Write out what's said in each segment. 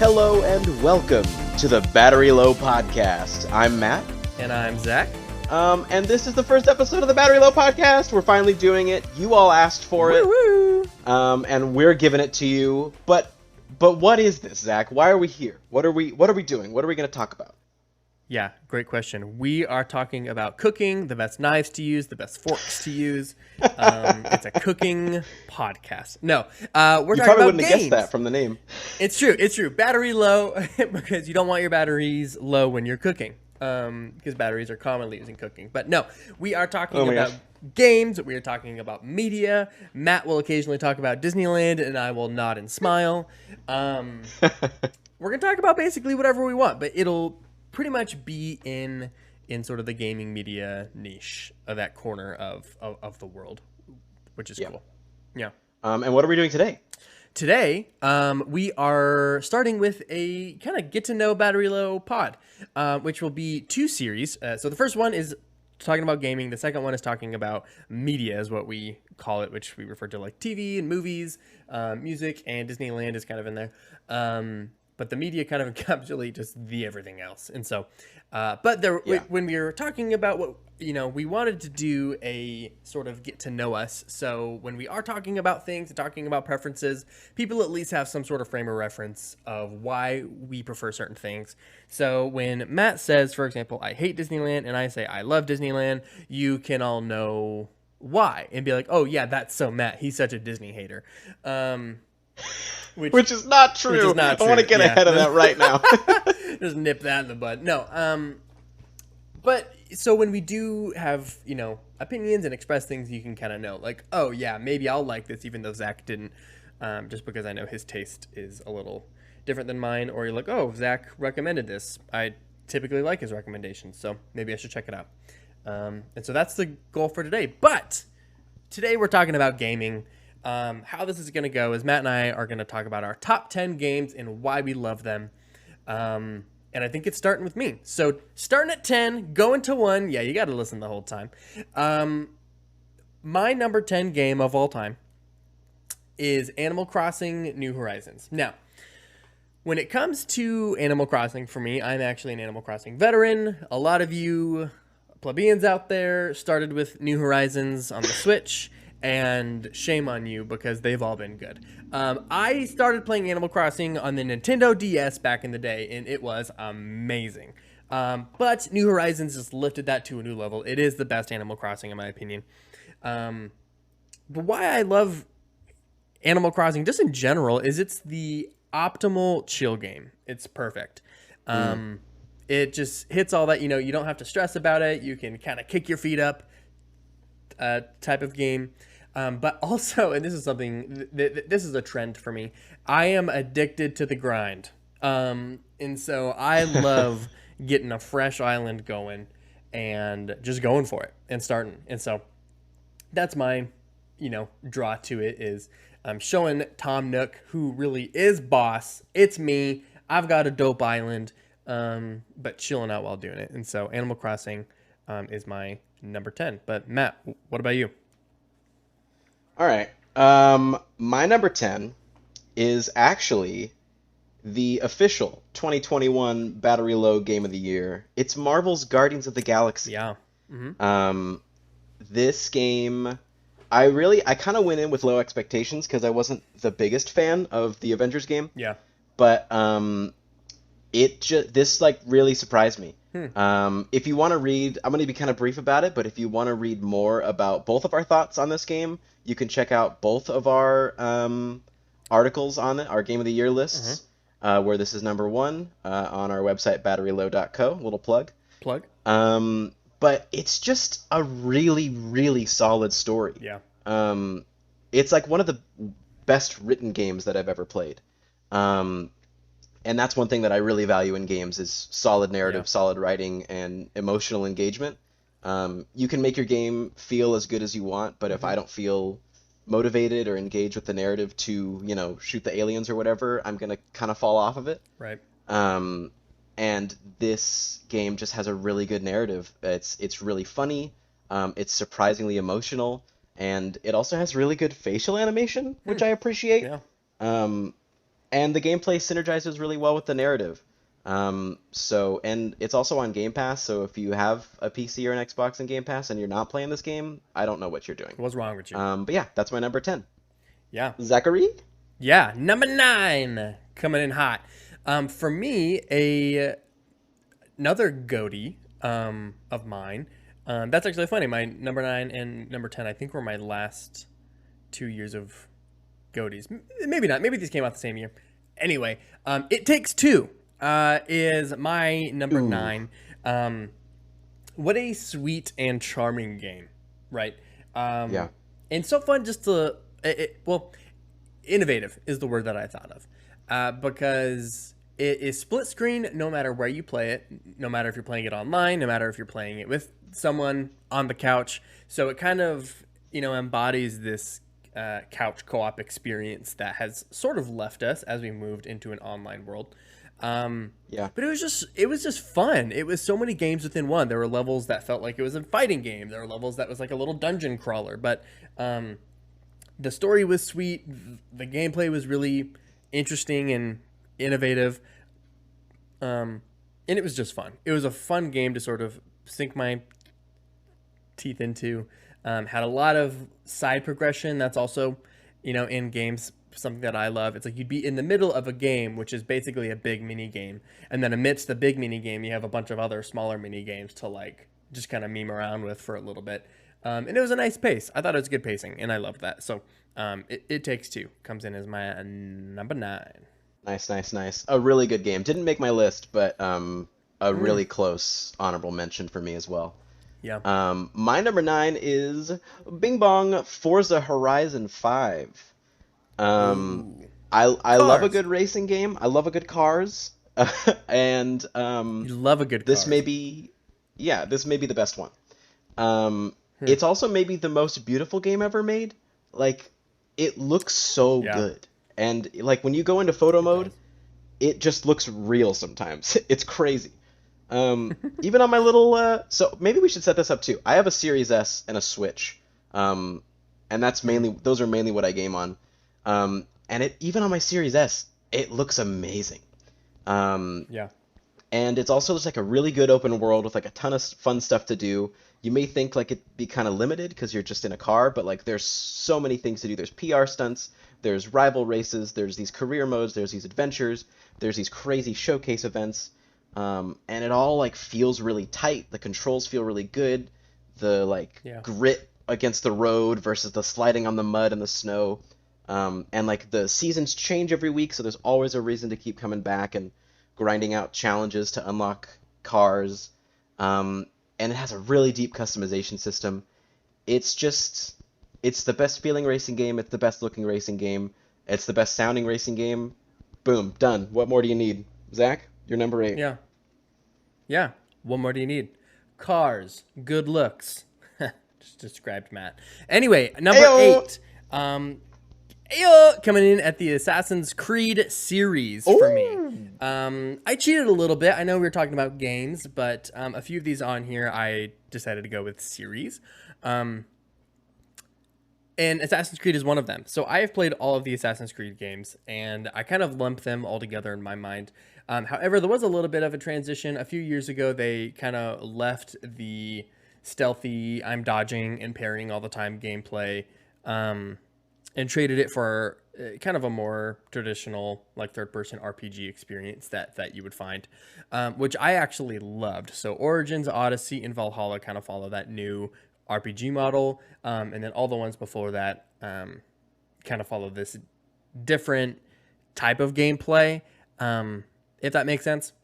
Hello and welcome to the Battery Low Podcast. I'm Matt. And I'm Zach. And this is the first episode of the Battery Low Podcast. We're finally doing it. You all asked for it. Woo-woo. And we're giving it to you. But what is this, Zach? Why are we here? What are we doing? What are we going to talk about? Yeah, great question. We are talking about cooking, the best knives to use, the best forks to use. It's a cooking podcast. No, we're talking about games. You probably wouldn't have guessed that from the name. It's true. Battery low, because you don't want your batteries low when you're cooking, because batteries are commonly used in cooking. But no, we are talking about games. We are talking about media. Matt will occasionally talk about Disneyland, and I will nod and smile. We're going to talk about basically whatever we want, but it'll pretty much be in sort of the gaming media niche of that corner of the world, which is cool. Yeah. And what are we doing today? Today, we are starting with a kind of get to know Battery Low pod, which will be two series. So the first one is talking about gaming. The second one is talking about media, is what we call it, which we refer to like TV and movies, music, and Disneyland is kind of in there. But the media kind of encapsulate just the everything else. And so, when we were talking about what, we wanted to do a sort of get to know us. So when we are talking about things and talking about preferences, people at least have some sort of frame of reference of why we prefer certain things. So when Matt says, for example, I hate Disneyland, and I say I love Disneyland, you can all know why and be like, oh yeah, that's so Matt. He's such a Disney hater. Which is not true. I want to get ahead of that right now. Just nip that in the bud. No. But so when we do have, opinions and express things, you can kind of know, like, oh yeah, maybe I'll like this, even though Zach didn't, just because I know his taste is a little different than mine. Or you're like, oh, Zach recommended this. I typically like his recommendations, so maybe I should check it out. And so that's the goal for today. But today we're talking about gaming. How this is going to go is Matt and I are going to talk about our top 10 games and why we love them. And I think it's starting with me. So starting at 10, going to 1. Yeah, you got to listen the whole time. My number 10 game of all time is Animal Crossing New Horizons. Now, when it comes to Animal Crossing, for me, I'm actually an Animal Crossing veteran. A lot of you plebeians out there started with New Horizons on the Switch. And shame on you, because they've all been good. I started playing Animal Crossing on the Nintendo DS back in the day, and it was amazing. But New Horizons just lifted that to a new level. It is the best Animal Crossing, in my opinion. But why I love Animal Crossing, just in general, is it's the optimal chill game. It's perfect. It just hits all that, you don't have to stress about it. You can kind of kick your feet up type of game. But also, and this is something, this is a trend for me, I am addicted to the grind. And so I love getting a fresh island going and just going for it and starting. And so that's my, draw to it is showing Tom Nook, who really is boss. It's me. I've got a dope island, but chilling out while doing it. And so Animal Crossing is my number 10. But Matt, what about you? All right. My number 10 is actually the official 2021 Battery Low Game of the Year. It's Marvel's Guardians of the Galaxy. Yeah. Mm-hmm. This game, I kind of went in with low expectations because I wasn't the biggest fan of the Avengers game. Yeah. But this really surprised me. If you want to read, I'm going to be kind of brief about it, but if you want to read more about both of our thoughts on this game, you can check out both of our articles on it, our Game of the Year lists, where this is number 1 on our website, batterylow.co. Little plug. But it's just a really, really solid story. Yeah. It's like one of the best written games that I've ever played. And that's one thing that I really value in games is solid narrative, solid writing, and emotional engagement. You can make your game feel as good as you want, but if I don't feel motivated or engaged with the narrative to, shoot the aliens or whatever, I'm going to kind of fall off of it. Right. And this game just has a really good narrative. It's really funny. It's surprisingly emotional, and it also has really good facial animation, which I appreciate. Yeah. and the gameplay synergizes really well with the narrative. And it's also on Game Pass, so if you have a PC or an Xbox and Game Pass and you're not playing this game, I don't know what you're doing. What's wrong with you? But yeah, that's my number 10. Yeah. Zachary? Yeah, number 9 coming in hot. For me, another goatee of mine. That's actually funny. My number 9 and number 10, I think, were my last 2 years of goatees. Maybe not. Maybe these came out the same year. Anyway, It Takes Two is my number Ooh. 9. What a sweet and charming game, right? Yeah. And so fun just to, well, innovative is the word that I thought of, because it is split screen no matter where you play it, no matter if you're playing it online, no matter if you're playing it with someone on the couch. So it kind of, embodies this couch co-op experience that has sort of left us as we moved into an online world. Yeah. But it was just fun. It was so many games within one. There were levels that felt like it was a fighting game. There were levels that was like a little dungeon crawler. But the story was sweet. The gameplay was really interesting and innovative. And it was just fun. It was a fun game to sort of sink my teeth into. Had a lot of side progression. That's also, in games, something that I love. It's like you'd be in the middle of a game, which is basically a big mini game, and then amidst the big mini game, you have a bunch of other smaller mini games to like just kind of meme around with for a little bit. And it was a nice pace. I thought it was good pacing, and I loved that. So It Takes Two comes in as my number 9. Nice. A really good game. Didn't make my list, but a really close honorable mention for me as well. Yeah. My number 9 is Bing Bong Forza Horizon 5. Ooh. I love a Cars. good racing game. I love a good cars. And You love a good this cars. may be, yeah, this may be the best one. It's also maybe the most beautiful game ever made. Like, it looks so Yeah. good. And like when you go into photo mode, does. it just looks real sometimes. It's crazy. Even on my little so maybe we should set this up too. I have a Series S and a Switch. And those are mainly what I game on. And it even on my Series S, it looks amazing. Yeah. And it's also just like a really good open world with like a ton of fun stuff to do. You may think like it'd be kind of limited because you're just in a car, but like there's so many things to do. There's PR stunts, there's rival races, there's these career modes, there's these adventures, there's these crazy showcase events. And it all like feels really tight. The controls feel really good. The like Yeah. grit against the road versus the sliding on the mud and the snow. And like the seasons change every week, so there's always a reason to keep coming back and grinding out challenges to unlock cars. And it has a really deep customization system. It's the best feeling racing game. It's the best looking racing game. It's the best sounding racing game. Boom, done. What more do you need? Zach, you're number 8. Yeah. Yeah. What more do you need? Cars. Good looks. Just described Matt. Anyway, number Ayo! 8. Ayo! Coming in at the Assassin's Creed series for me. I cheated a little bit. I know we were talking about games, but a few of these on here, I decided to go with series. And Assassin's Creed is one of them. So I have played all of the Assassin's Creed games, and I kind of lump them all together in my mind. However, there was a little bit of a transition. A few years ago, they kind of left the stealthy, I'm dodging and parrying all the time gameplay, and traded it for kind of a more traditional, like third-person RPG experience that you would find, which I actually loved. So Origins, Odyssey, and Valhalla kind of follow that new RPG model, and then all the ones before that kind of follow this different type of gameplay, if that makes sense.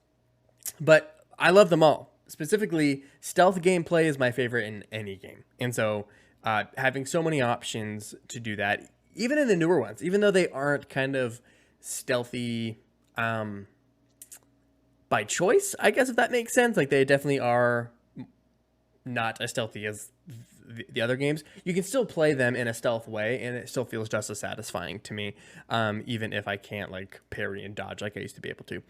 But I love them all. Specifically, stealth gameplay is my favorite in any game. And so having so many options to do that, even in the newer ones, even though they aren't kind of stealthy by choice, I guess, if that makes sense. Like, they definitely are not as stealthy as the other games. You can still play them in a stealth way, and it still feels just as satisfying to me, even if I can't, like, parry and dodge like I used to be able to.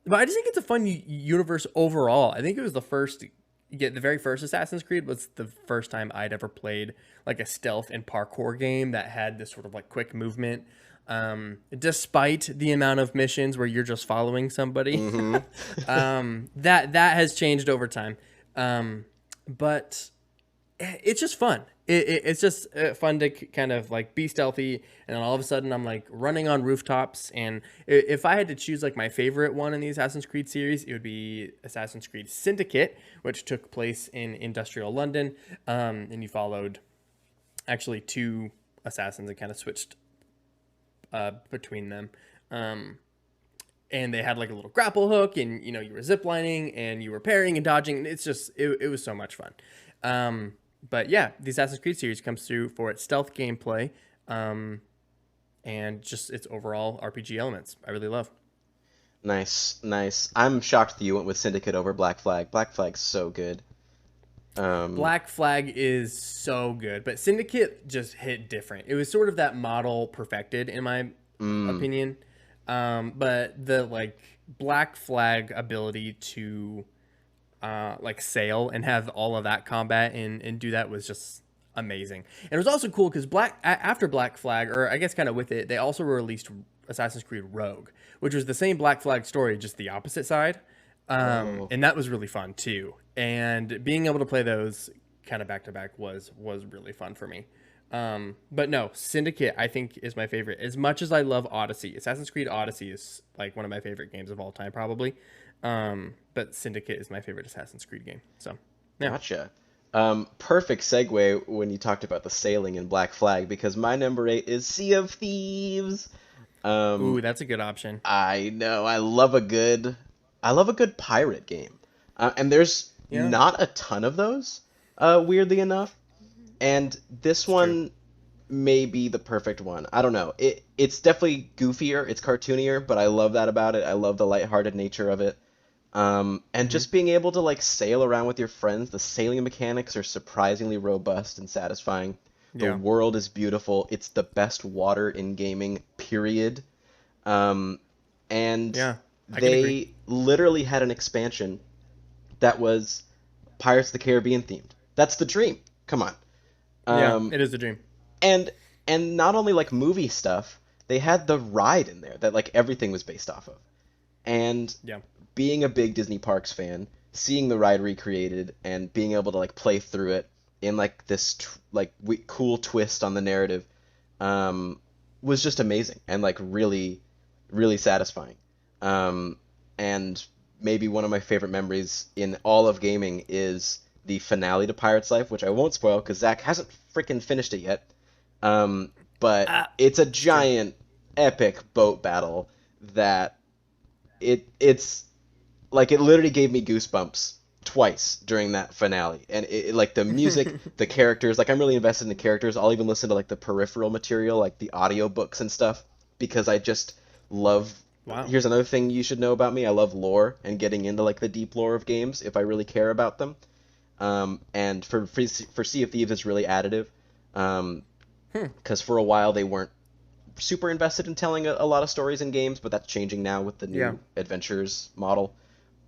But I just think it's a fun universe overall. I think it was the first Yeah, the very first Assassin's Creed was the first time I'd ever played like a stealth and parkour game that had this sort of like quick movement. Despite the amount of missions where you're just following somebody, Mm-hmm. that has changed over time. But it's just fun. It's just fun to kind of like be stealthy, and then all of a sudden I'm like running on rooftops. And if I had to choose like my favorite one in the Assassin's Creed series, it would be Assassin's Creed Syndicate, which took place in industrial London, and you followed actually two assassins and kind of switched between them. And they had like a little grapple hook, and you were ziplining and you were parrying and dodging, and it was so much fun. But yeah, the Assassin's Creed series comes through for its stealth gameplay, and just its overall RPG elements. I really love. Nice, nice. I'm shocked that you went with Syndicate over Black Flag. Black Flag's so good. Black Flag is so good, but Syndicate just hit different. It was sort of that model perfected, in my opinion. But the like Black Flag ability to like sail and have all of that combat and do that was just amazing. And it was also cool because after Black Flag, or I guess kind of with it, they also released Assassin's Creed Rogue, which was the same Black Flag story, just the opposite side. Oh, And that was really fun too. And being able to play those kind of back to back was really fun for me. But no, Syndicate I think is my favorite. As much as I love Odyssey, Assassin's Creed Odyssey is like one of my favorite games of all time, probably. But Syndicate is my favorite Assassin's Creed game. So yeah. gotcha. Perfect segue when you talked about the sailing in Black Flag because my number 8 is Sea of Thieves. Ooh, that's a good option. I know. I love a good pirate game. And there's Yeah, not a ton of those, weirdly enough. And this it's true. one may be the perfect one. I don't know. It's definitely goofier, it's cartoonier, but I love that about it. I love the lighthearted nature of it. And Hmm. just being able to like sail around with your friends, the sailing mechanics are surprisingly robust and satisfying. The Yeah, world is beautiful. It's the best water in gaming, period. Um, and yeah, I can agree. they literally had an expansion that was Pirates of the Caribbean themed. That's the dream. Come on. Yeah, Um, it is a dream. and and not only like movie stuff, they had the ride in there that like everything was based off of. And Yeah, being a big Disney Parks fan, seeing the ride recreated and being able to like play through it in like this cool twist on the narrative um, was just amazing and like really, really satisfying. Um, and maybe one of my favorite memories in all of gaming is the finale to Pirate's Life, which I won't spoil because Zach hasn't freaking finished it yet. But it's a it's true. giant, epic boat battle that it's like it literally gave me goosebumps twice during that finale and like the music, the characters, like I'm really invested in the characters. I'll even listen to like the peripheral material, like the audio books and stuff, because I just love. Wow. Here's another thing you should know about me: I love lore and getting into like the deep lore of games if I really care about them. And for Sea of Thieves it's really additive, Hmm. because for a while they weren't super invested in telling a lot of stories in games, but that's changing now with the Yeah. new adventures model.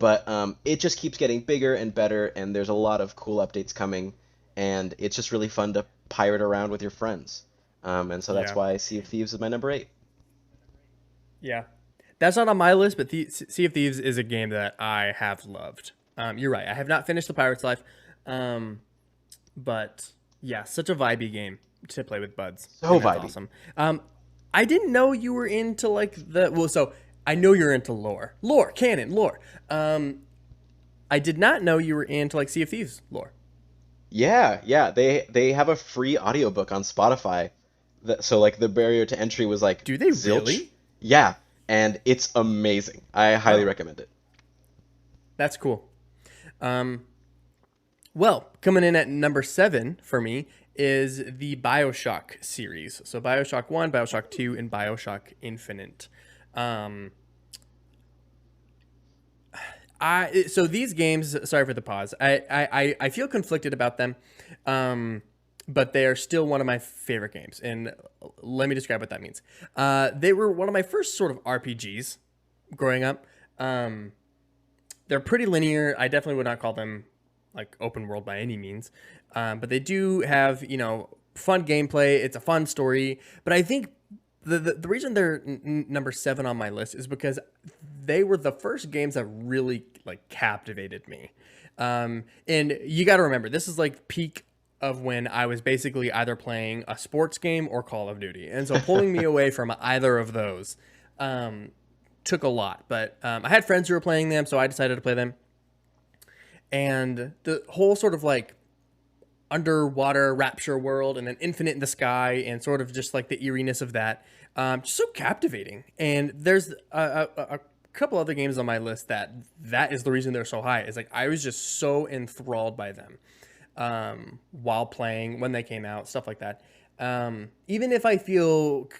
But it just keeps getting bigger and better, and there's a lot of cool updates coming, and it's just really fun to pirate around with your friends. And so that's Yeah. why Sea of Thieves is my number 8. Yeah. That's not on my list, but Sea of Thieves is a game that I have loved. You're right. I have not finished The Pirate's Life, um, but yeah, such a vibey game to play with buds, So and that's vibey. awesome. I didn't know you were into like so I know you're into lore, canon, lore. I did not know you were into like Sea of Thieves lore. Yeah, yeah, they have a free audiobook on Spotify. So like the barrier to entry was like Do they zilch. really? Yeah, and it's amazing. I highly Oh, recommend it. that's cool. Um, Well, coming in at number 7 for me is the BioShock series. So BioShock 1, BioShock 2, and BioShock Infinite. Um, so these games, sorry for the pause. I feel conflicted about them. But they are still one of my favorite games. And let me describe what that means. They were one of my first sort of RPGs growing up. They're pretty linear. I definitely would not call them like open world by any means, but they do have fun gameplay. It's a fun story, but I think the reason they're number 7 on my list is because they were the first games that really like captivated me. And you got to remember, this is like peak of when I was basically either playing a sports game or Call of Duty, and so pulling me away from either of those took a lot. But I had friends who were playing them, so I decided to play them. And the whole sort of like underwater rapture world and then infinite in the sky and sort of just like the eeriness of that, just so captivating. And there's a couple other games on my list that is the reason they're so high. Is like I was just so enthralled by them while playing when they came out, stuff like that. Even if I feel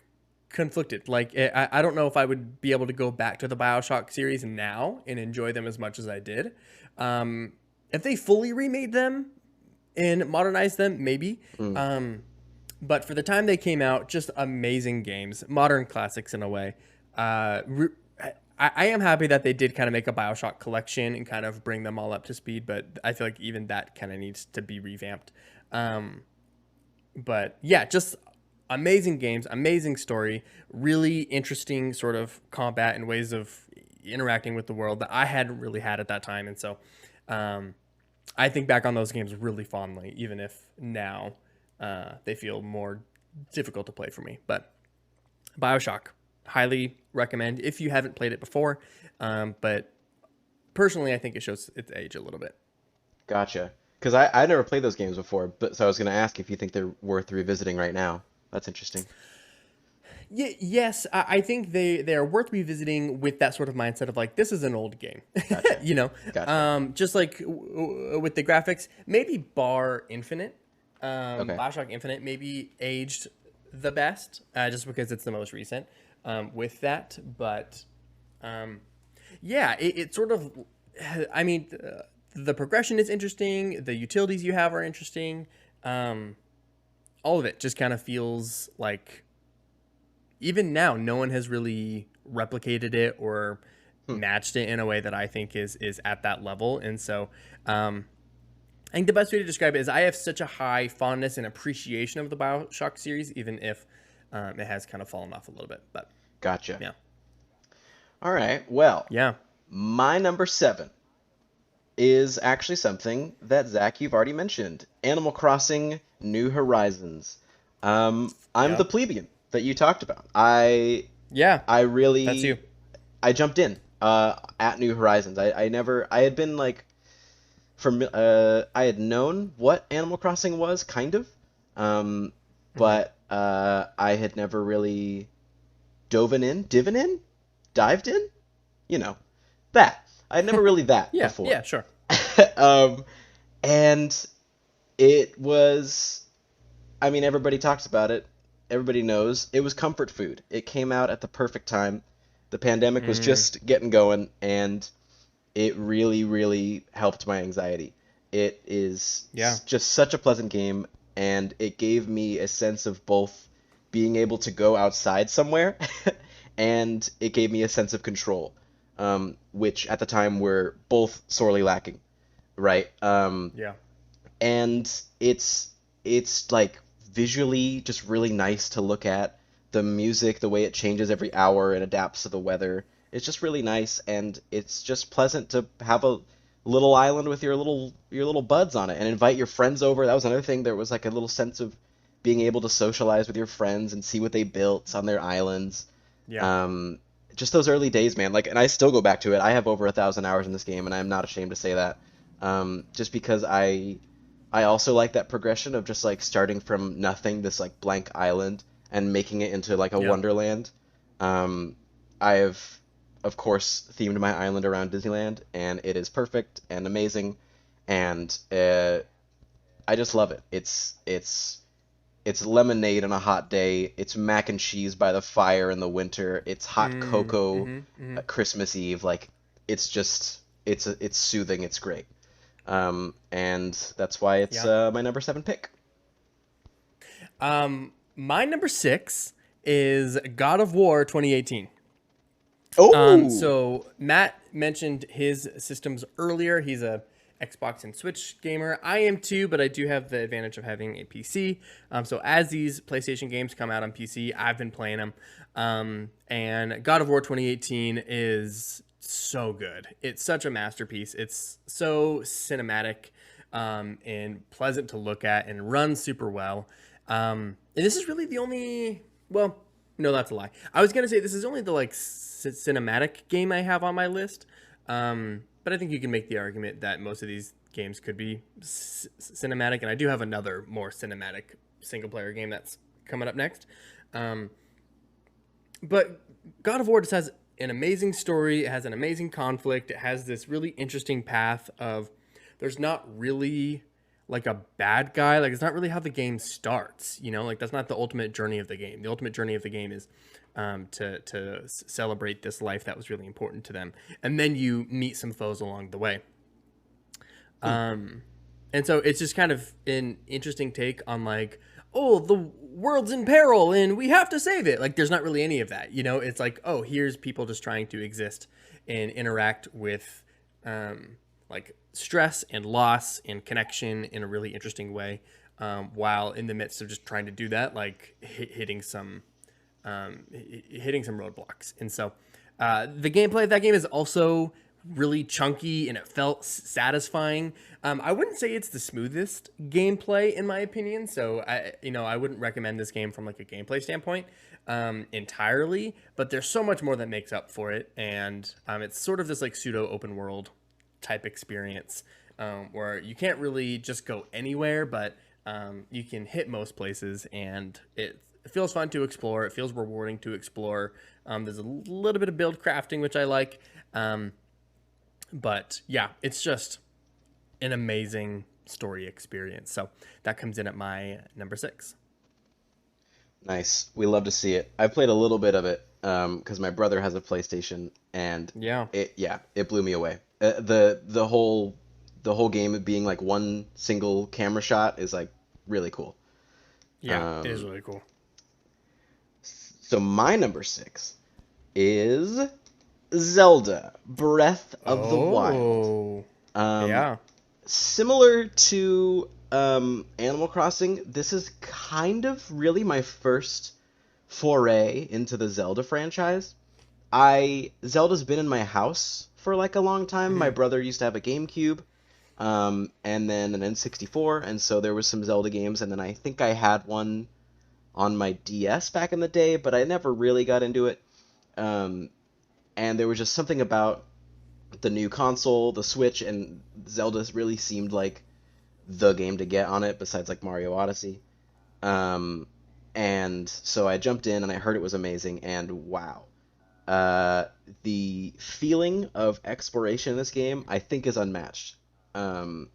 conflicted, like I don't know if I would be able to go back to the BioShock series now and enjoy them as much as I did. If they fully remade them and modernized them, maybe. But for the time they came out, just amazing games, modern classics in a way. I am happy that they did kind of make a BioShock collection and kind of bring them all up to speed, but I feel like even that kind of needs to be revamped. But yeah, just amazing games, amazing story, really interesting sort of combat and ways of interacting with the world that I hadn't really had at that time. And so I think back on those games really fondly, even if now they feel more difficult to play for me. But BioShock, highly recommend if you haven't played it before. But personally, I think it shows its age a little bit. Gotcha. Because I never played those games before, but so I was going to ask if you think they're worth revisiting right now. That's interesting. Yeah, yes, I think they are worth revisiting with that sort of mindset of like, this is an old game. Gotcha. You know, Gotcha. just like with the graphics, maybe bar Infinite, Okay. BioShock Infinite maybe aged the best, just because it's the most recent with that. But yeah, it sort of, I mean, the progression is interesting. The utilities you have are interesting. All of it just kind of feels like, even now, no one has really replicated it or matched it in a way that I think is at that level. And so I think the best way to describe it is I have such a high fondness and appreciation of the BioShock series, even if it has kind of fallen off a little bit. But Gotcha. yeah. All right. Well, Yeah. my number 7 is actually something that Zach, you've already mentioned. Animal Crossing New Horizons. I'm Yeah. the plebeian that you talked about. I Yeah. really That's you. I jumped in at New Horizons. I had been like I had known what Animal Crossing was kind of. Mhm. But I had never really dived in, you know, that. I'd never really that Yeah. before. Yeah. Sure. um, and it was, I mean, everybody talks about it. Everybody knows it was comfort food. It came out at the perfect time. The pandemic was Mm, just getting going, and it really, really helped my anxiety. It is yeah. just such a pleasant game, and it gave me a sense of both being able to go outside somewhere, and it gave me a sense of control, which at the time were both sorely lacking, right? Yeah. And it's like visually just really nice to look at. The music, the way it changes every hour and adapts to the weather, it's just really nice, and it's just pleasant to have a little island with your little buds on it and invite your friends over. That was another thing. There was like a little sense of being able to socialize with your friends and see what they built on their islands. Yeah. Um, just those early days, man. Like, and I still go back to it. I have over 1,000 hours in this game, and I'm not ashamed to say that. Just because I also like that progression of just like starting from nothing, this like blank island, and making it into like a Yeah. wonderland. I have, of course, themed my island around Disneyland, and it is perfect and amazing, and I just love it. It's lemonade on a hot day. It's mac and cheese by the fire in the winter. It's hot cocoa Mm-hmm. Mm-hmm. Christmas Eve. Like it's just it's soothing. It's great. And that's why it's Yeah. my number 7 pick. My number 6 is God of War 2018. Oh, So Matt mentioned his systems earlier. He's a Xbox and Switch gamer. I am too, but I do have the advantage of having a PC. So as these PlayStation games come out on PC, I've been playing them. And God of War 2018 is so good. It's such a masterpiece. It's so cinematic and pleasant to look at and runs super well. And this is really the only, well, no, that's a lie. I was gonna say this is only the like cinematic game I have on my list, but I think you can make the argument that most of these games could be cinematic, and I do have another more cinematic single player game that's coming up next. Um, but God of War just has an amazing story. It has an amazing conflict. It has this really interesting path of there's not really like a bad guy. Like it's not really how the game starts. You know, like that's not the ultimate journey of the game. The ultimate journey of the game is to celebrate this life that was really important to them, and then you meet some foes along the way. And so it's just kind of an interesting take on like, oh, the world's in peril and we have to save it. Like there's not really any of that, you know. It's like, oh, here's people just trying to exist and interact with like stress and loss and connection in a really interesting way, while in the midst of just trying to do that, like hitting some roadblocks. And so the gameplay of that game is also really chunky and it felt satisfying. I wouldn't say it's the smoothest gameplay in my opinion, so I wouldn't recommend this game from like a gameplay standpoint entirely, but there's so much more that makes up for it, and it's sort of this like pseudo open world type experience where you can't really just go anywhere, but you can hit most places, and it feels fun to explore. It feels rewarding to explore. There's a little bit of build crafting, which I like. But yeah, it's just an amazing story experience. So that comes in at my number 6. Nice. We love to see it. I played a little bit of it because my brother has a PlayStation, and Yeah. it blew me away. The whole game being like one single camera shot is like really cool. Yeah, it is really cool. So my number 6 is Zelda Breath of the Wild. Oh, Um, yeah. Similar to Animal Crossing, this is kind of really my first foray into the Zelda franchise. Zelda's been in my house for like a long time. My Mhm. brother used to have a GameCube, and then an N64, and so there was some Zelda games, and then I think I had one on my DS back in the day, but I never really got into it. Um, and there was just something about the new console, the Switch, and Zelda really seemed like the game to get on it, besides like Mario Odyssey. Um, and so I jumped in and I heard it was amazing, and wow. Uh, the feeling of exploration in this game, I think, is unmatched. Um,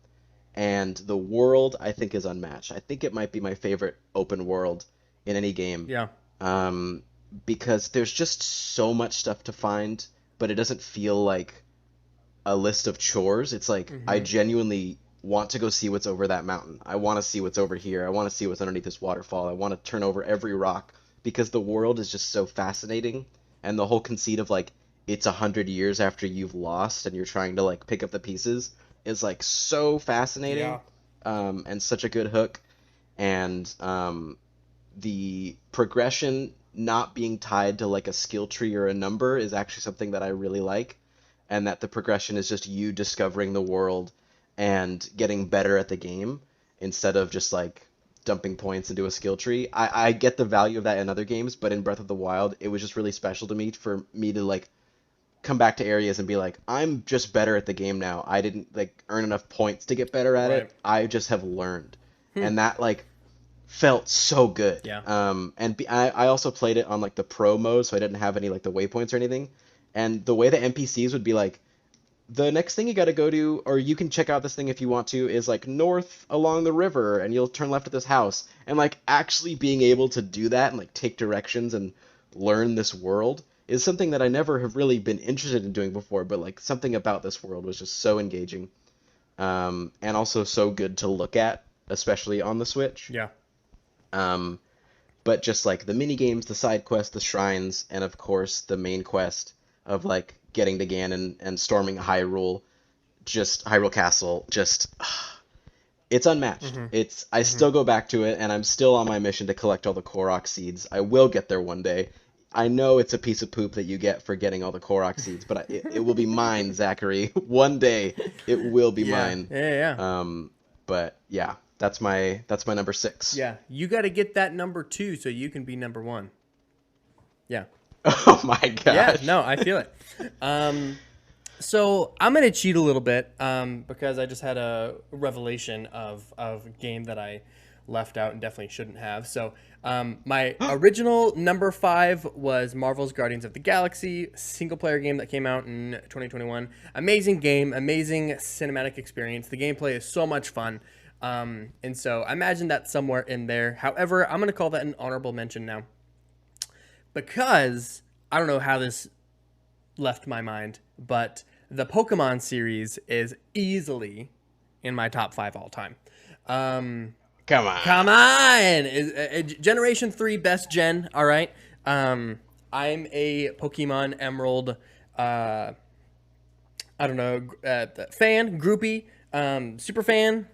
and the world, I think, is unmatched. I think it might be my favorite open world in any game. Yeah. Um, because there's just so much stuff to find, but it doesn't feel like a list of chores. It's like I Hmm. genuinely want to go see what's over that mountain. I want to see what's over here. I want to see what's underneath this waterfall. I want to turn over every rock because the world is just so fascinating, and the whole conceit of like it's 100 years after you've lost and you're trying to like pick up the pieces is like so fascinating, Yeah. and such a good hook. And the progression not being tied to like a skill tree or a number is actually something that I really like, and that the progression is just you discovering the world and getting better at the game instead of just like dumping points into a skill tree. I get the value of that in other games, but in Breath of the Wild, it was just really special to me for me to like come back to areas and be like, I'm just better at the game now. I didn't like earn enough points to get better at Right. it. I just have learned. Hmm. And that like felt so good. Yeah. I also played it on like the pro mode, so I didn't have any like the waypoints or anything. And the way the NPCs would be like, the next thing you got to go to, or you can check out this thing if you want to, is like north along the river, and you'll turn left at this house. And like actually being able to do that and like take directions and learn this world is something that I never have really been interested in doing before. But like something about this world was just so engaging, and also so good to look at, especially on the Switch. Yeah. Um, but just like the mini games, the side quests, the shrines, and of course the main quest of like getting to Ganon and storming Hyrule just Hyrule Castle, just it's unmatched. Mm-hmm. It's I Mm-hmm. still go back to it, and I'm still on my mission to collect all the Korok seeds. I will get there one day. I know it's a piece of poop that you get for getting all the Korok seeds, but it will be mine, Zachary. One day it will be Yeah. mine. Yeah. Yeah. Um, but yeah, that's my number six. Yeah. You got to get that number 2 so you can be number 1. Yeah. Oh my Yeah. gosh. No, I feel it. So I'm gonna cheat a little bit because I just had a revelation of a game that I left out and definitely shouldn't have. So my original number 5 was Marvel's Guardians of the Galaxy, single player game that came out in 2021. Amazing game, amazing cinematic experience. The gameplay is so much fun. And so I imagine that's somewhere in there. However, I'm gonna call that an honorable mention now because I don't know how this left my mind, but the Pokemon series is easily in my top 5 all time. Come on. Come on, Generation 3 best gen. All right. I'm a Pokemon Emerald. I don't know, fan, groupie, super fan,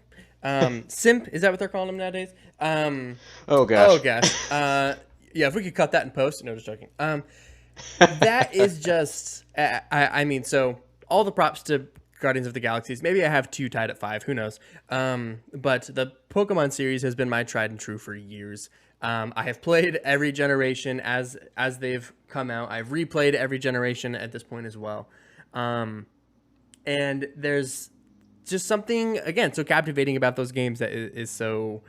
simp. Is that what they're calling them nowadays? Oh Oh gosh. gosh. Yeah, if we could cut that in post. No, just joking. That is just I mean, so all the props to Guardians of the Galaxies. Maybe I have 2 tied at 5, who knows. But the Pokemon series has been my tried and true for years. I have played every generation as they've come out. I've replayed every generation at this point as well. And there's just something, again, so captivating about those games that is so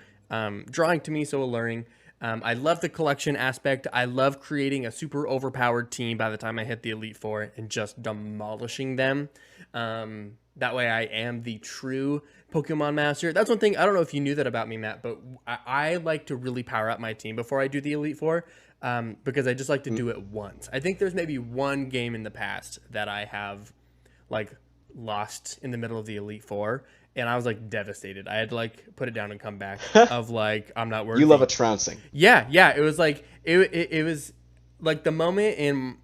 drawing to me, so alluring. I love the collection aspect. I love creating a super overpowered team by the time I hit the Elite Four and just demolishing them. That way I am the true Pokemon master. That's one thing, I don't know if you knew that about me, Matt, but I like to really power up my team before I do the Elite Four because I just like to do it once. I think there's maybe one game in the past that I have like lost in the middle of the Elite Four, and I was like devastated. I had to like put it down and come back of like I'm not worthy. You love a trouncing. Yeah. It was like it was like the moment in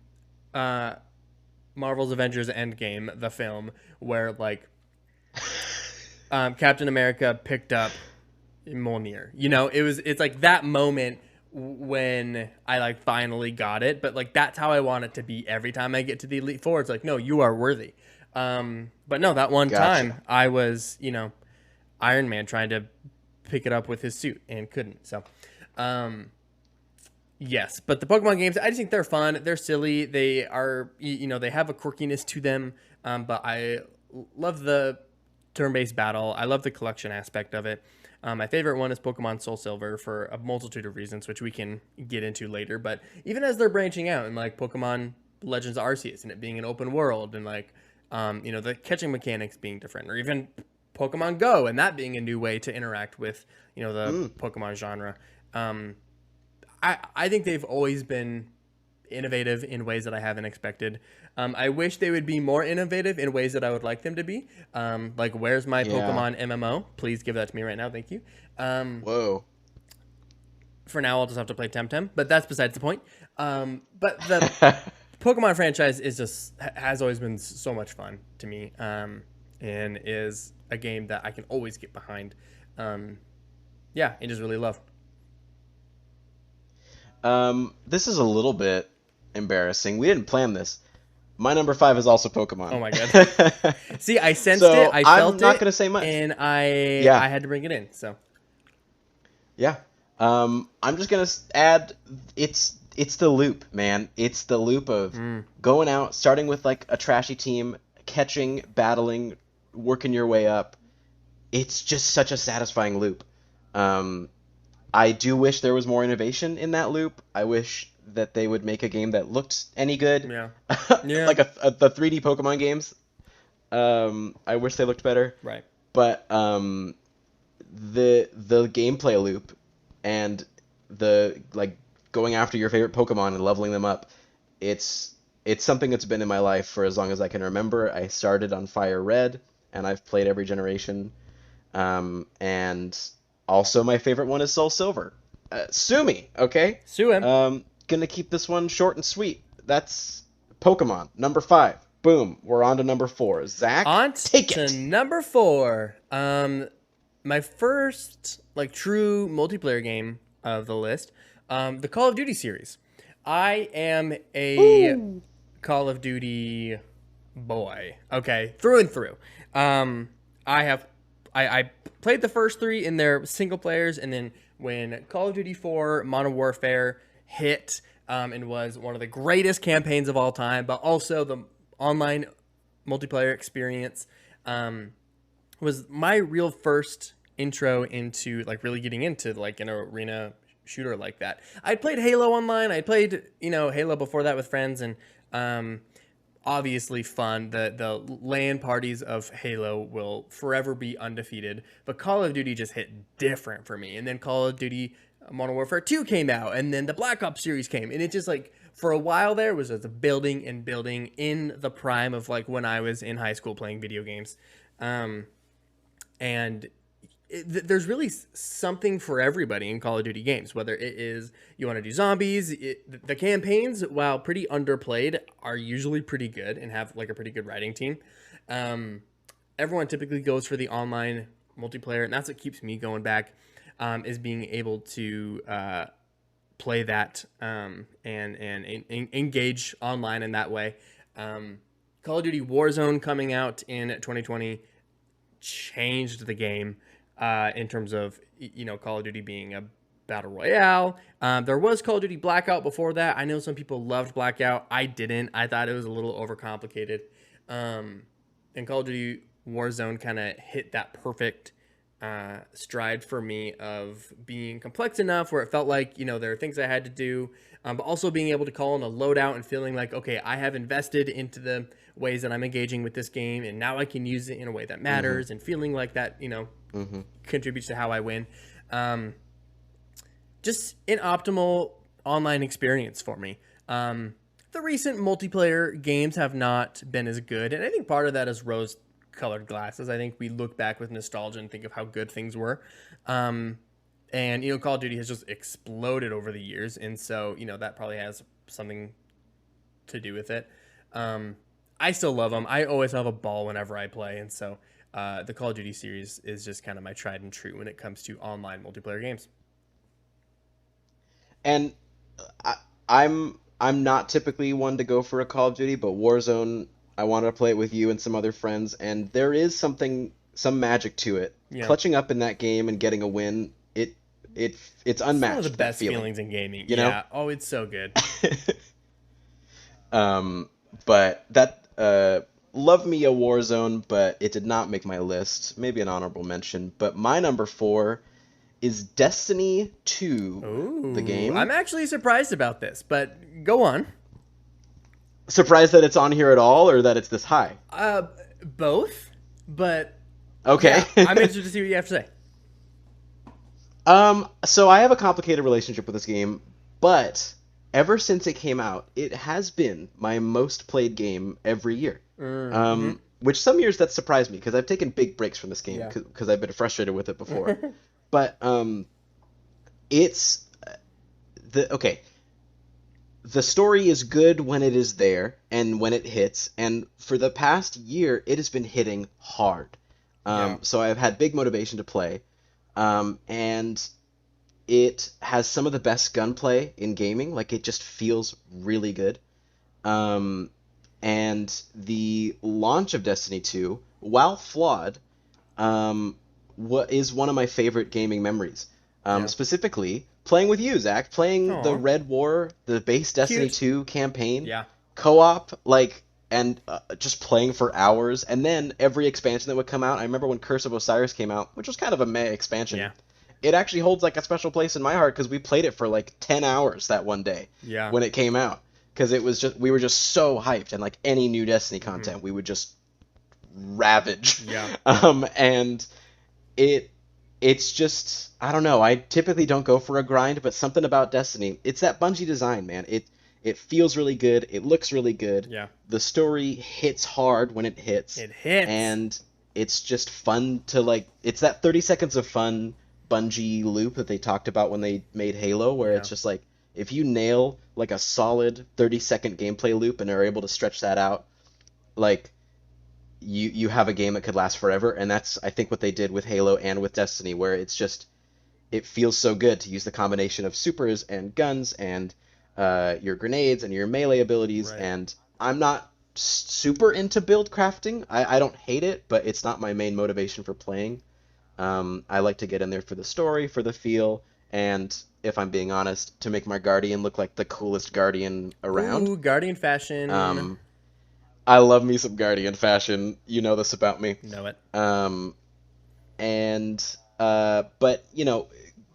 Marvel's Avengers Endgame, the film, where like Captain America picked up Mjolnir. You know, it's like that moment when I like finally got it. But like that's how I want it to be every time I get to the Elite Four. It's like, no, you are worthy. But no, that one Gotcha. time I was, Iron Man trying to pick it up with his suit and couldn't. So, yes, but the Pokemon games, I just think they're fun. They're silly. They are, they have a quirkiness to them. But I love the turn-based battle. I love the collection aspect of it. My favorite one is Pokemon Soul Silver for a multitude of reasons, which we can get into later. But even as they're branching out and like Pokemon Legends Arceus and it being an open world and like, the catching mechanics being different, or even Pokemon Go and that being a new way to interact with, the Pokemon genre. I think they've always been innovative in ways that I haven't expected. I wish they would be more innovative in ways that I would like them to be. Like, where's my Pokemon MMO? Please give that to me right now. Thank you. Whoa. For now, I'll just have to play Temtem, but that's besides the point. But the Pokemon franchise has always been so much fun to me, and is a game that I can always get behind. And just really love. This is a little bit embarrassing. We didn't plan this. My number 5 is also Pokemon. Oh my god! See, I sensed it. I felt it. I'm not gonna say much, and I had to bring it in. So yeah. I'm just gonna add it's the loop, man. It's the loop of going out, starting with like a trashy team, catching, battling, working your way up. It's just such a satisfying loop. I do wish there was more innovation in that loop. I wish that they would make a game that looked any good. Yeah. Like the 3D Pokemon games. I wish they looked better. Right. But the gameplay loop and the like going after your favorite Pokemon and leveling them up, it's something that's been in my life for as long as I can remember. I started on Fire Red and I've played every generation. And also my favorite one is Soul Silver. Sue me, okay? Sue him. Gonna keep this one short and sweet. That's Pokemon, number 5. boom, we're on to number 4. Zach, On take to it. number 4. My first like true multiplayer game of the list, the Call of Duty series. I am a Ooh. Call of Duty boy. Okay, through and through. I have I played the first 3 in their single players, and then when Call of Duty 4 Modern Warfare hit, and was one of the greatest campaigns of all time, but also the online multiplayer experience, was my real first intro into like really getting into like an arena shooter like that. I'd played Halo online. I played, Halo before that with friends, and obviously fun. The LAN parties of Halo will forever be undefeated, but Call of Duty just hit different for me. And then Call of Duty Modern Warfare 2 came out, and then the Black Ops series came, and it just like for a while there was just building and building in the prime of like when I was in high school playing video games. And there's really something for everybody in Call of Duty games, whether it is you want to do zombies. The campaigns, while pretty underplayed, are usually pretty good and have like a pretty good writing team. Everyone typically goes for the online multiplayer, and that's what keeps me going back, is being able to play that, and engage online in that way. Call of Duty Warzone coming out in 2020 changed the game, in terms of Call of Duty being a battle royale. There was Call of Duty Blackout before that. I know some people loved Blackout. I didn't. I thought it was a little overcomplicated. And Call of Duty Warzone kind of hit that perfect stride for me of being complex enough where it felt like there are things I had to do, but also being able to call in a loadout and feeling like, okay, I have invested into the ways that I'm engaging with this game, and now I can use it in a way that matters, and feeling like that contributes to how I win. Just an optimal online experience for me. The recent multiplayer games have not been as good, and I think part of that is rose-colored glasses. I think we look back with nostalgia and think of how good things were. And Call of Duty has just exploded over the years, and so that probably has something to do with it. I still love them. I always have a ball whenever I play, and so the Call of Duty series is just kind of my tried and true when it comes to online multiplayer games. And I'm not typically one to go for a Call of Duty, but Warzone, I wanted to play it with you and some other friends, and there is some magic to it. Yeah. Clutching up in that game and getting a win, it's unmatched. It's one of the best feelings in gaming. Yeah. Oh, it's so good. But that love me a Warzone, but it did not make my list. Maybe an honorable mention. But my number 4 is Destiny 2, Ooh, the game. I'm actually surprised about this, but go on. Surprised that it's on here at all, or that it's this high? Both, but okay. Yeah, I'm interested to see what you have to say. So I have a complicated relationship with this game, but ever since it came out, it has been my most played game every year. Which some years that surprised me because I've taken big breaks from this game because I've been frustrated with it before. But it's the story is good when it is there and when it hits, and for the past year it has been hitting hard. So I've had big motivation to play, and it has some of the best gunplay in gaming. Like, it just feels really good. And the launch of Destiny 2, while flawed, what is one of my favorite gaming memories. Specifically, playing with you, Zach, playing the Red War, the base Destiny 2 campaign, co-op, and just playing for hours. And then every expansion that would come out. I remember when Curse of Osiris came out, which was kind of a meh expansion. Yeah. It actually holds like a special place in my heart because we played it for like 10 hours that one day when it came out. Because we were just so hyped, and like any new Destiny content, we would just ravage. And it's just, I don't know. I typically don't go for a grind, but something about Destiny, it's that Bungie design, man. It feels really good. It looks really good. Yeah. The story hits hard when it hits. It hits. And it's just fun to it's that 30 seconds of fun Bungie loop that they talked about when they made Halo, where it's just like, if you nail like a solid 30-second gameplay loop and are able to stretch that out, like you have a game that could last forever, and that's I think what they did with Halo and with Destiny, where it feels so good to use the combination of supers and guns and your grenades and your melee abilities. Right. And I'm not super into build crafting. I don't hate it, but it's not my main motivation for playing. I like to get in there for the story, for the feel, and if I'm being honest, to make my Guardian look like the coolest Guardian around. Ooh, Guardian fashion. Um, I love me some Guardian fashion. You know this about me. Know it. Um, and but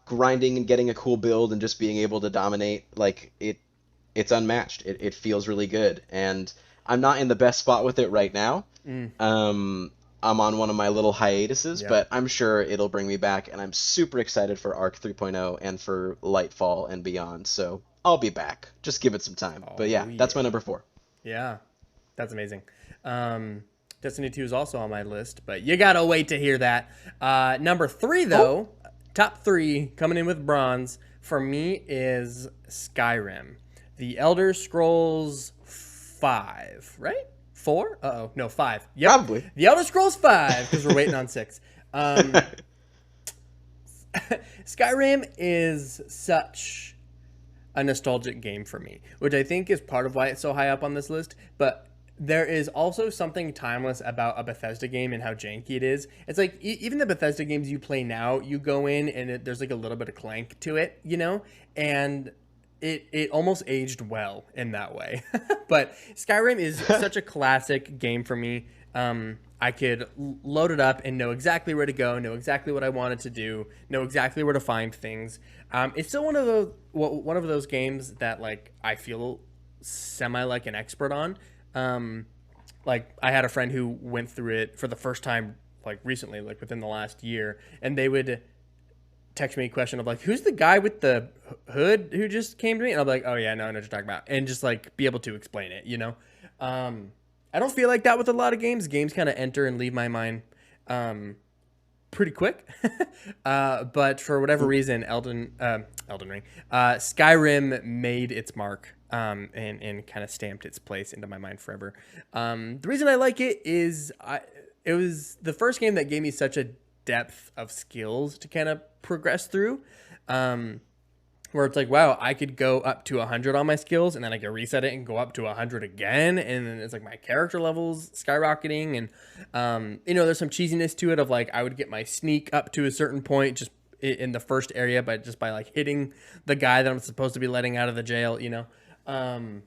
grinding and getting a cool build and just being able to dominate, like it's unmatched. It feels really good, and I'm not in the best spot with it right now. Mm, I'm on one of my little hiatuses, yep. but I'm sure it'll bring me back, and I'm super excited for Arc 3.0 and for Lightfall and beyond. So I'll be back. Just give it some time. But Oh yeah, that's my yeah. number four. Yeah. That's amazing. Destiny 2 is also on my list, but you gotta wait to hear that. Number 3, Oh, though, top 3 coming in with bronze for me is Skyrim. The Elder Scrolls 5, right? 4? Uh-oh. No, 5. Yep. probably. The Elder Scrolls 5, because we're waiting on 6. Um, Skyrim is such a nostalgic game for me, which I think is part of why it's so high up on this list. But there is also something timeless about a Bethesda game and how janky it is. It's like even the Bethesda games you play now, you go in and there's like a little bit of clank to it, and it almost aged well in that way. But Skyrim is such a classic game for me. I could load it up and know exactly where to go, know exactly what I wanted to do, know exactly where to find things. It's still one of those games that like I feel semi like an expert on. Like I had a friend who went through it for the first time like recently, like within the last year, and they would text me a question of like, "Who's the guy with the hood who just came to me?" And I'm like, "Oh yeah, no, I know what you're talking about," and just like be able to explain it. I don't feel like that with a lot of games. Games kind of enter and leave my mind pretty quick. But for whatever reason, Elden Ring, Skyrim made its mark and kind of stamped its place into my mind forever. The reason I like it is it was the first game that gave me such a depth of skills to kind of progress through. Where it's like, wow, I could go up to 100 on my skills, and then I could reset it and go up to 100 again, and then it's like my character levels skyrocketing, and there's some cheesiness to it of like I would get my sneak up to a certain point just in the first area, but just by like hitting the guy that I'm supposed to be letting out of the jail. And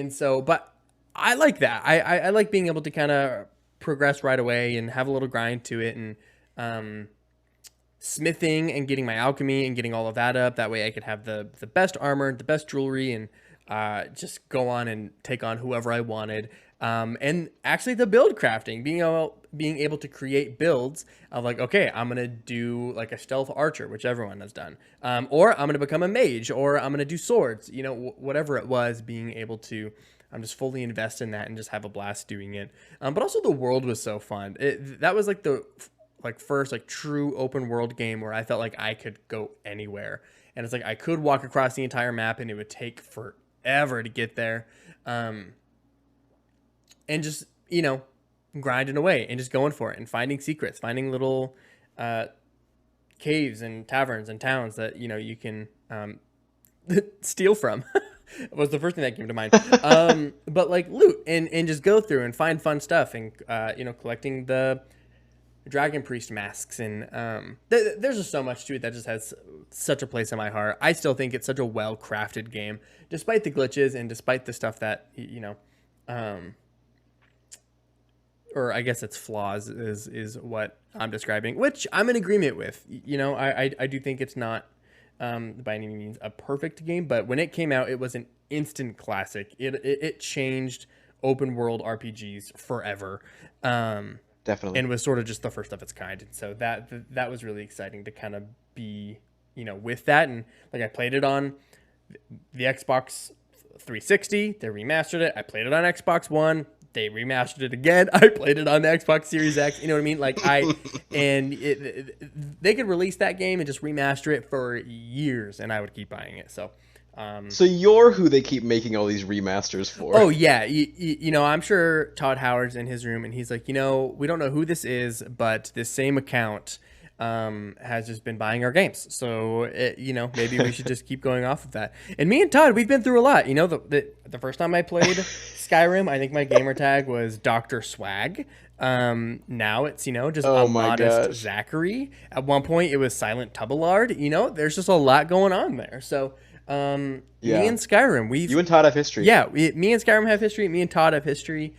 so, but I like that. I like being able to kind of progress right away and have a little grind to it, and smithing and getting my alchemy and getting all of that up. That way I could have the best armor, the best jewelry, and just go on and take on whoever I wanted. And actually the build crafting, being able to create builds of like, okay, I'm going to do like a stealth archer, which everyone has done. Or I'm going to become a mage, or I'm going to do swords, whatever it was, being able to just fully invest in that and just have a blast doing it. But also the world was so fun. That was like the first like true open world game where I felt like I could go anywhere, and it's like I could walk across the entire map and it would take forever to get there, and just grinding away and just going for it and finding secrets, finding little caves and taverns and towns that you can steal from. Was the first thing that came to mind. But like loot and just go through and find fun stuff, and collecting the dragon priest masks, and there's just so much to it that just has such a place in my heart. I still think it's such a well crafted game, despite the glitches and despite the stuff that or I guess it's flaws is what I'm describing, which I'm in agreement with. I do think it's not by any means a perfect game, but when it came out, it was an instant classic. It changed open world RPGs forever. Definitely. And was sort of just the first of its kind. And so that was really exciting to kind of be, with that. And like I played it on the Xbox 360, they remastered it. I played it on Xbox One, they remastered it again. I played it on the Xbox Series X. You know what I mean? Like they could release that game and just remaster it for years, and I would keep buying it. So So you're who they keep making all these remasters for. Oh yeah, I'm sure Todd Howard's in his room and he's like, we don't know who this is, but this same account has just been buying our games. So maybe we should just keep going off of that. And me and Todd, we've been through a lot. The first time I played Skyrim, I think my gamer tag was Dr. Swag. Now it's just Oh a my modest gosh. Zachary. At one point, it was Silent Tubblard. There's just a lot going on there. So. Me Yeah. and Skyrim, You and Todd have history. yeah, me and Skyrim have history. Me and Todd have history.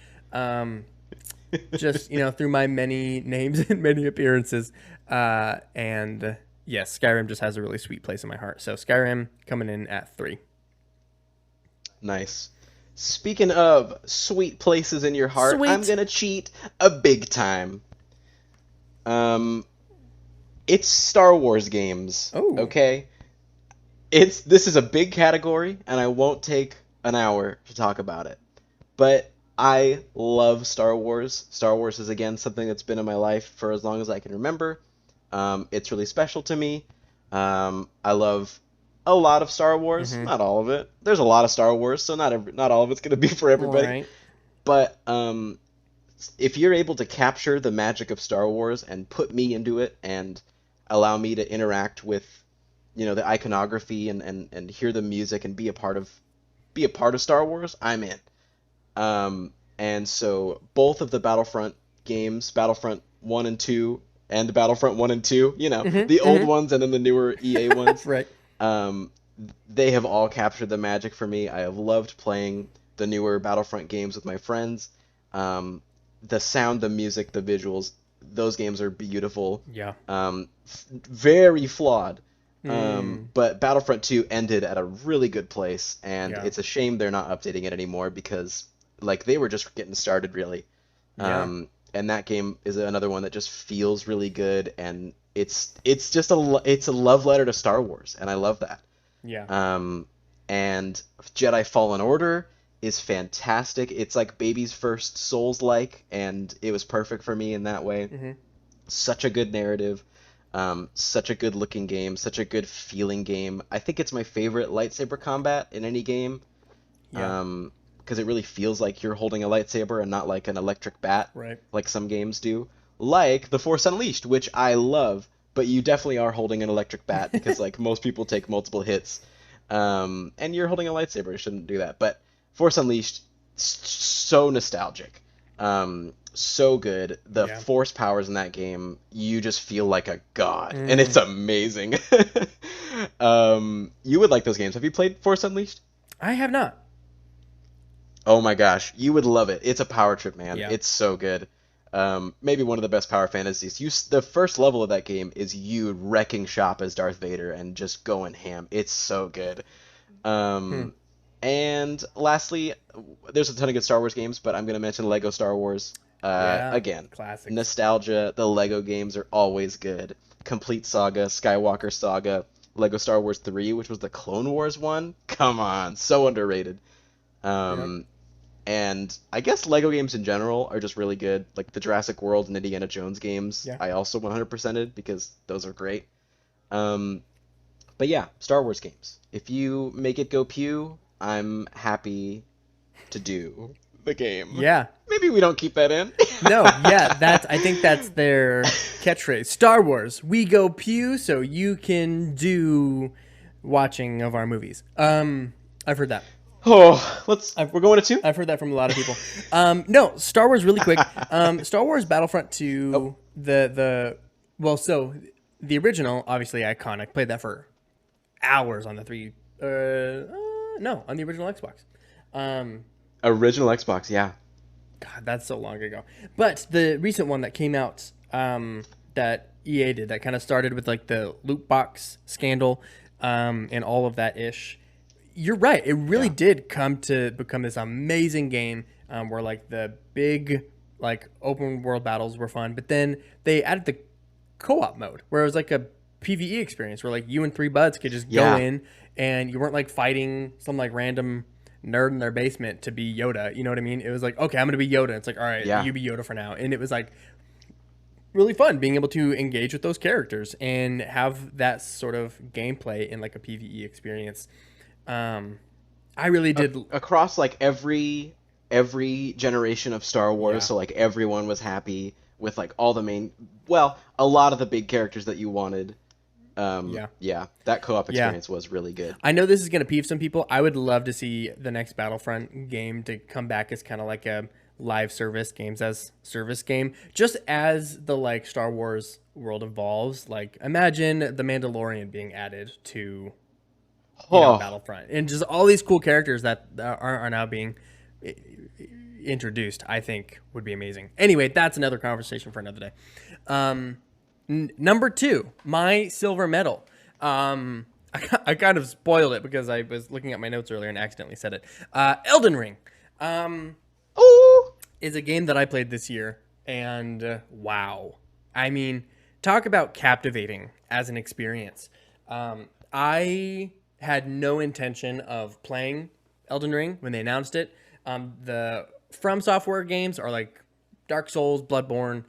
Just through my many names and many appearances. And yes, Skyrim just has a really sweet place in my heart. So Skyrim coming in at 3. Nice. Speaking of sweet places in your heart, I'm Sweet. gonna cheat a big time. Um, it's Star Wars games. Oh, Okay? This is a big category, and I won't take an hour to talk about it. But I love Star Wars. Star Wars is again something that's been in my life for as long as I can remember. It's really special to me. I love a lot of Star Wars, mm-hmm. not all of it. There's a lot of Star Wars, so not all of it's gonna be for All everybody. right. But if you're able to capture the magic of Star Wars and put me into it and allow me to interact with the iconography and hear the music and be a part of Star Wars, I'm in. And so both of the Battlefront games, Battlefront 1 and 2, and Battlefront 1 and 2, Mm-hmm, the old mm-hmm. ones and then the newer EA ones, Right. um, they have all captured the magic for me. I have loved playing the newer Battlefront games with my friends. Um, the sound, the music, the visuals, those games are beautiful. Yeah. Very flawed. Mm, But Battlefront 2 ended at a really good place, and yeah. it's a shame they're not updating it anymore because they were just getting started really. Yeah. And that game is another one that just feels really good, and it's just it's a love letter to Star Wars, and I love that. Yeah. Um, and Jedi Fallen Order is fantastic. It's like baby's first Souls-like, and it was perfect for me in that way. Mm-hmm. Such a good narrative, such a good looking game, such a good feeling game. I think it's my favorite lightsaber combat in any game, Yeah. because it really feels like you're holding a lightsaber and not like an electric bat, Right. like some games do. Like The Force Unleashed, which I love, but you definitely are holding an electric bat because like most people take multiple hits, and you're holding a lightsaber. You shouldn't do that. But Force Unleashed, so nostalgic. So good. The Yeah. force powers in that game, you just feel like a god, and it's Mm. amazing. You would like those games. Have you played Force Unleashed? I have not. Oh my gosh, you would love it. It's a power trip, man. Yeah. It's so good. Maybe one of the best power fantasies. The first level of that game is you wrecking shop as Darth Vader and just going ham. It's so good. Hmm. And lastly, there's a ton of good Star Wars games, but I'm gonna mention Lego Star Wars. Yeah. Again, Classics. nostalgia. The Lego games are always good. Complete Saga, Skywalker Saga, Lego Star Wars 3, which was the Clone Wars one. Come on, so underrated. Yep. Um, and I guess Lego games in general are just really good. Like the Jurassic World and Indiana Jones games, Yeah. I also 100%ed because those are great. Um, but yeah, Star Wars games. If you make it go pew, I'm happy to do the game. Yeah. Maybe we don't keep that in. No, yeah, I think that's their catchphrase. Star Wars, we go pew so you can do watching of our movies. I've heard that. Oh, I've we're going to two? I've heard that from a lot of people. No, Star Wars really quick. Star Wars Battlefront 2, Oh. so the original, obviously iconic. Played that for hours on the no, on the original Xbox. Original Xbox, yeah. God, that's so long ago. But the recent one that came out, that EA did, that kind of started with like the loot box scandal, and all of that ish. You're right. It really did come to become this amazing game, where like the big like open world battles were fun, but then they added the co-op mode where it was like a PvE experience where like you and 3 buds could just go Yeah. in and you weren't like fighting some like random nerd in their basement to be Yoda. You know what I mean? It was like, okay, I'm gonna be Yoda. It's like, all right, Yeah. you be Yoda for now. And it was like really fun being able to engage with those characters and have that sort of gameplay in like a PvE experience. I really did. Across like every generation of Star Wars, Yeah. so like everyone was happy with like all the main, well, a lot of the big characters that you wanted. Yeah. Yeah, that co-op Yeah. experience was really good. I know this is going to peeve some people. I would love to see the next Battlefront game to come back as kind of like a live service games as service game. Just as the like Star Wars world evolves, like imagine the Mandalorian being added to, Oh, Battlefront, and just all these cool characters that are now being introduced, I think would be amazing. Anyway, that's another conversation for another day. Number two, my silver medal. I kind of spoiled it because I was looking at my notes earlier and accidentally said it. Elden Ring oh, is a game that I played this year, and wow. I mean, talk about captivating as an experience. I had no intention of playing Elden Ring when they announced it. The From Software games are like Dark Souls, Bloodborne,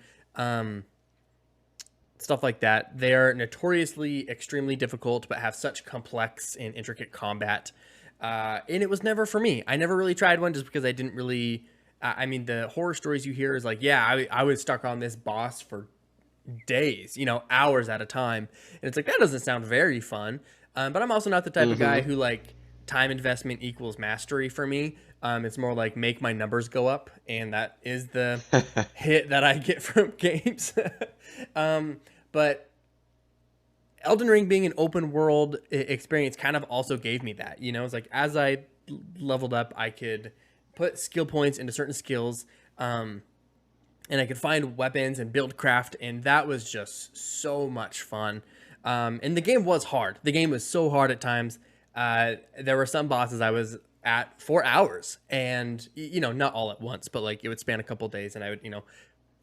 stuff like that. They are notoriously extremely difficult, but have such complex and intricate combat. And it was never for me. I never really tried one just because I didn't really. I mean, the horror stories you hear is like, yeah, I was stuck on this boss for days, hours at a time. And it's like, that doesn't sound very fun. But I'm also not the type of guy mm-hmm. who like time investment equals mastery for me. It's more like make my numbers go up. And that is the hit that I get from games. But Elden Ring being an open world experience kind of also gave me that, it's like as I leveled up, I could put skill points into certain skills. And I could find weapons and build craft, and that was just so much fun. And the game was hard. The game was so hard at times. There were some bosses I was at for hours, and not all at once, but like it would span a couple days, and I would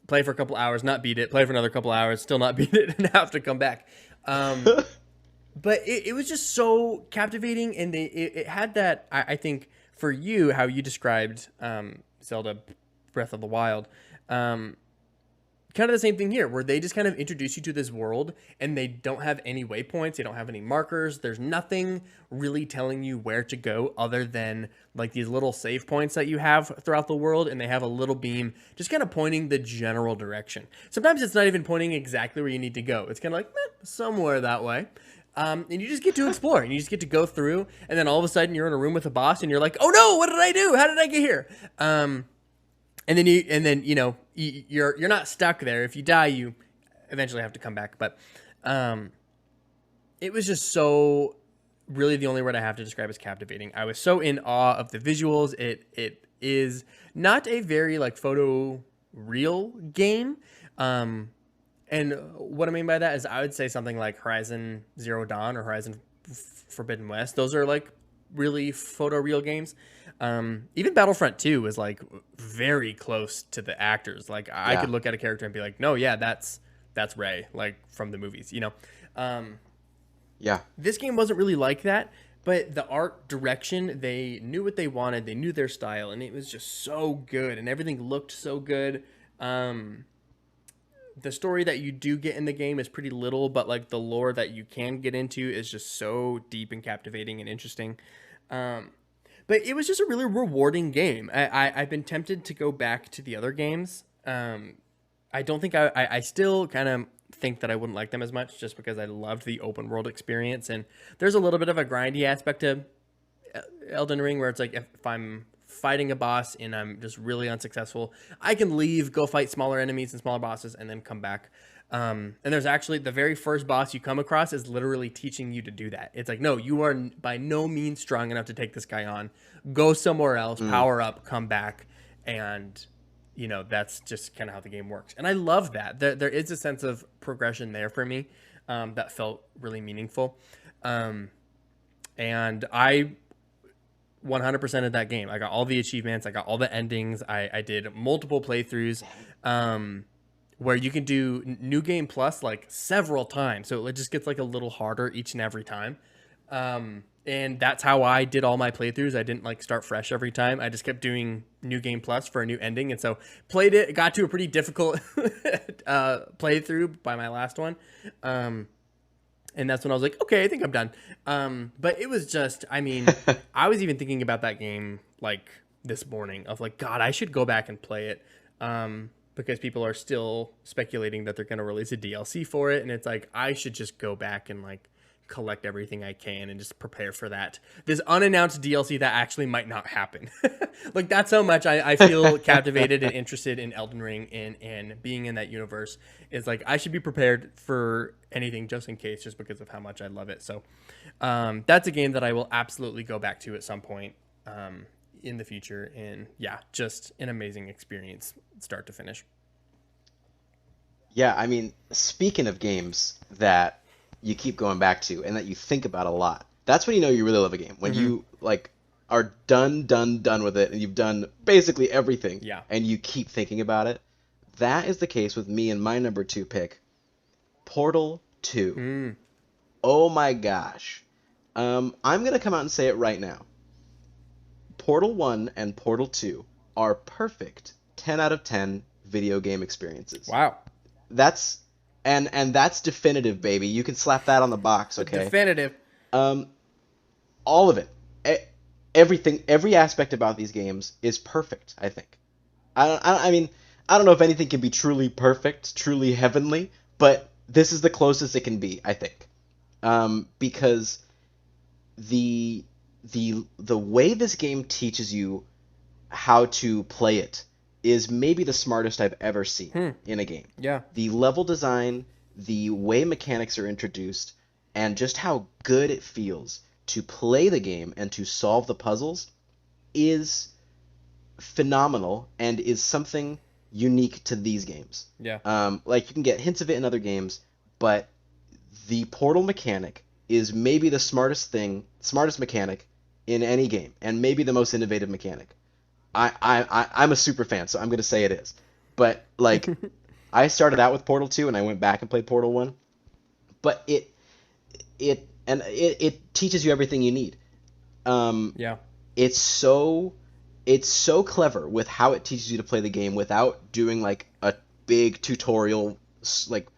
play for a couple hours, not beat it, play for another couple hours, still not beat it, and have to come back. But it was just so captivating, and it had that. I think for you, how you described Zelda Breath of the Wild. Kind of the same thing here, where they just kind of introduce you to this world and they don't have any waypoints, they don't have any markers, there's nothing really telling you where to go other than like these little save points that you have throughout the world, and they have a little beam just kind of pointing the general direction. Sometimes it's not even pointing exactly where you need to go, it's kind of like somewhere that way. And you just get to explore, and you just get to go through, and then all of a sudden you're in a room with a boss and you're like, oh no, what did I do, how did I get here? And then you're not stuck there. If you die, you eventually have to come back. But it was just so, really the only word I have to describe is captivating. I was so in awe of the visuals. It is not a very like photo real game. And what I mean by that is I would say something like Horizon Zero Dawn or Horizon Forbidden West. Those are like really photo real games. Even Battlefront 2 was like very close to the actors. Like I could look at a character and be like, no, yeah, that's Rey, like from the movies, Yeah. This game wasn't really like that, but the art direction, they knew what they wanted, they knew their style, and it was just so good, and everything looked so good. The story that you do get in the game is pretty little, but like the lore that you can get into is just so deep and captivating and interesting. But it was just a really rewarding game. I've been tempted to go back to the other games. I don't think I still kind of think that I wouldn't like them as much just because I loved the open world experience. And there's a little bit of a grindy aspect to Elden Ring where it's like if I'm fighting a boss and I'm just really unsuccessful, I can leave, go fight smaller enemies and smaller bosses, and then come back. And there's actually the very first boss you come across is literally teaching you to do that. It's like, no, you are by no means strong enough to take this guy on. Go somewhere else, power up, come back. And, that's just kind of how the game works. And I love that. There is a sense of progression there for me that felt really meaningful. And I 100% of that game. I got all the achievements. I got all the endings. I did multiple playthroughs. Where you can do New Game Plus like several times. So it just gets like a little harder each and every time. And that's how I did all my playthroughs. I didn't like start fresh every time. I just kept doing New Game Plus for a new ending. And so played it, got to a pretty difficult playthrough by my last one. And that's when I was like, okay, I think I'm done. But it was just, I mean, I was even thinking about that game like this morning of like, God, I should go back and play it. Because people are still speculating that they're going to release a DLC for it. And it's like, I should just go back and like collect everything I can and just prepare for that. This unannounced DLC that actually might not happen. Like that's how much I feel captivated and interested in Elden Ring and being in that universe is like, I should be prepared for anything just in case, just because of how much I love it. So that's a game that I will absolutely go back to at some point in the future. And yeah, just an amazing experience start to finish. Yeah, I mean, speaking of games that you keep going back to and that you think about a lot, that's when you know you really love a game. When you like are done with it and you've done basically everything Yeah. and you keep thinking about it. That is the case with me and my number 2 pick, Portal 2. Oh my gosh. I'm going to come out and say it right now. Portal 1 and Portal 2 are perfect 10 out of 10 video game experiences. Wow. That's and that's definitive, baby. You can slap that on the box, okay? Definitive. All of it. Everything, every aspect about these games is perfect, I think. I mean, I don't know if anything can be truly perfect, truly heavenly, but this is the closest it can be, I think. Because the way this game teaches you how to play it is maybe the smartest I've ever seen in a game. Yeah. The level design, the way mechanics are introduced, and just how good it feels to play the game and to solve the puzzles is phenomenal and is something unique to these games. Yeah. Like you can get hints of it in other games, but the portal mechanic is maybe the smartest mechanic in any game, and maybe the most innovative mechanic. I'm a super fan, so I'm gonna say it is. But like, I started out with Portal 2 and I went back and played Portal 1, but it teaches you everything you need. Yeah. It's so clever with how it teaches you to play the game without doing like a big tutorial, like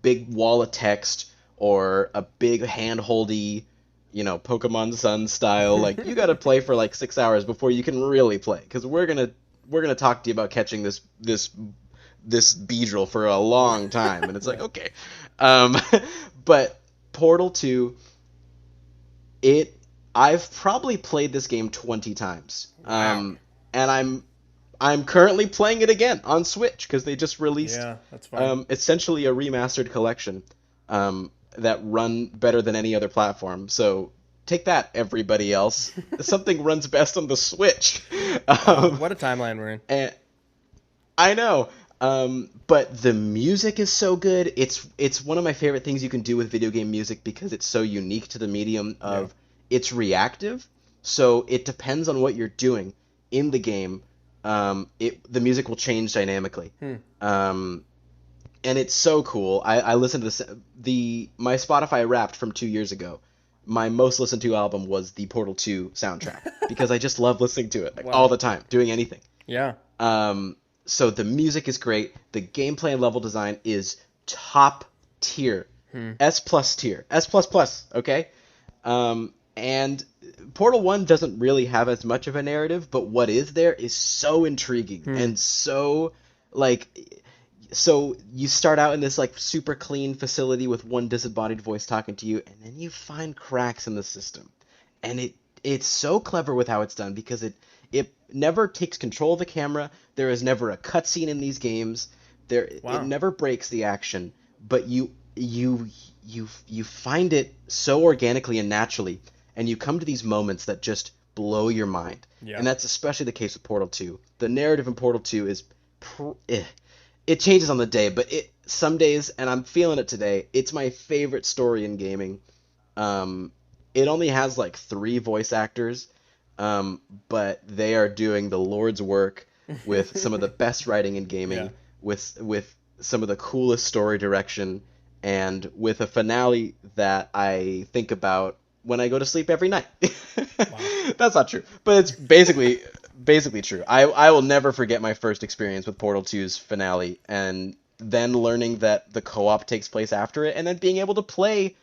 big wall of text or a big hand-holdy, Pokemon Sun style. Like you got to play for like 6 hours before you can really play, because we're gonna talk to you about catching this Beedrill for a long time, and it's like okay, but Portal 2, I've probably played this game 20 times. Wow. And I'm currently playing it again on Switch because they just released that's fine. essentially a remastered collection that run better than any other platform. So take that, everybody else. Something runs best on the Switch. What a timeline we're in. And I know. But the music is so good. It's one of my favorite things you can do with video game music because it's so unique to the medium of it's reactive. So it depends on what you're doing in the game. The music will change dynamically. And it's so cool. I listened to my Spotify Wrapped from 2 years ago. My most listened to album was the Portal 2 soundtrack because I just love listening to it all the time, doing anything. Yeah. So the music is great. The gameplay and level design is top tier. S+ tier. S++, okay? And Portal 1 doesn't really have as much of a narrative, but what is there is so intriguing and so, like, so you start out in this, like, super clean facility with one disembodied voice talking to you, and then you find cracks in the system. And it's so clever with how it's done because it never takes control of the camera. There is never a cutscene in these games. It never breaks the action, but you find it so organically and naturally, and you come to these moments that just blow your mind. Yeah. And that's especially the case with Portal 2. The narrative in Portal 2 is it changes on the day, but some days, and I'm feeling it today, it's my favorite story in gaming. It only has like 3 voice actors, but they are doing the Lord's work with some of the best writing in gaming, with some of the coolest story direction, and with a finale that I think about when I go to sleep every night. Wow. That's not true, but it's basically true. I will never forget my first experience with Portal 2's finale, and then learning that the co-op takes place after it, and then being able to play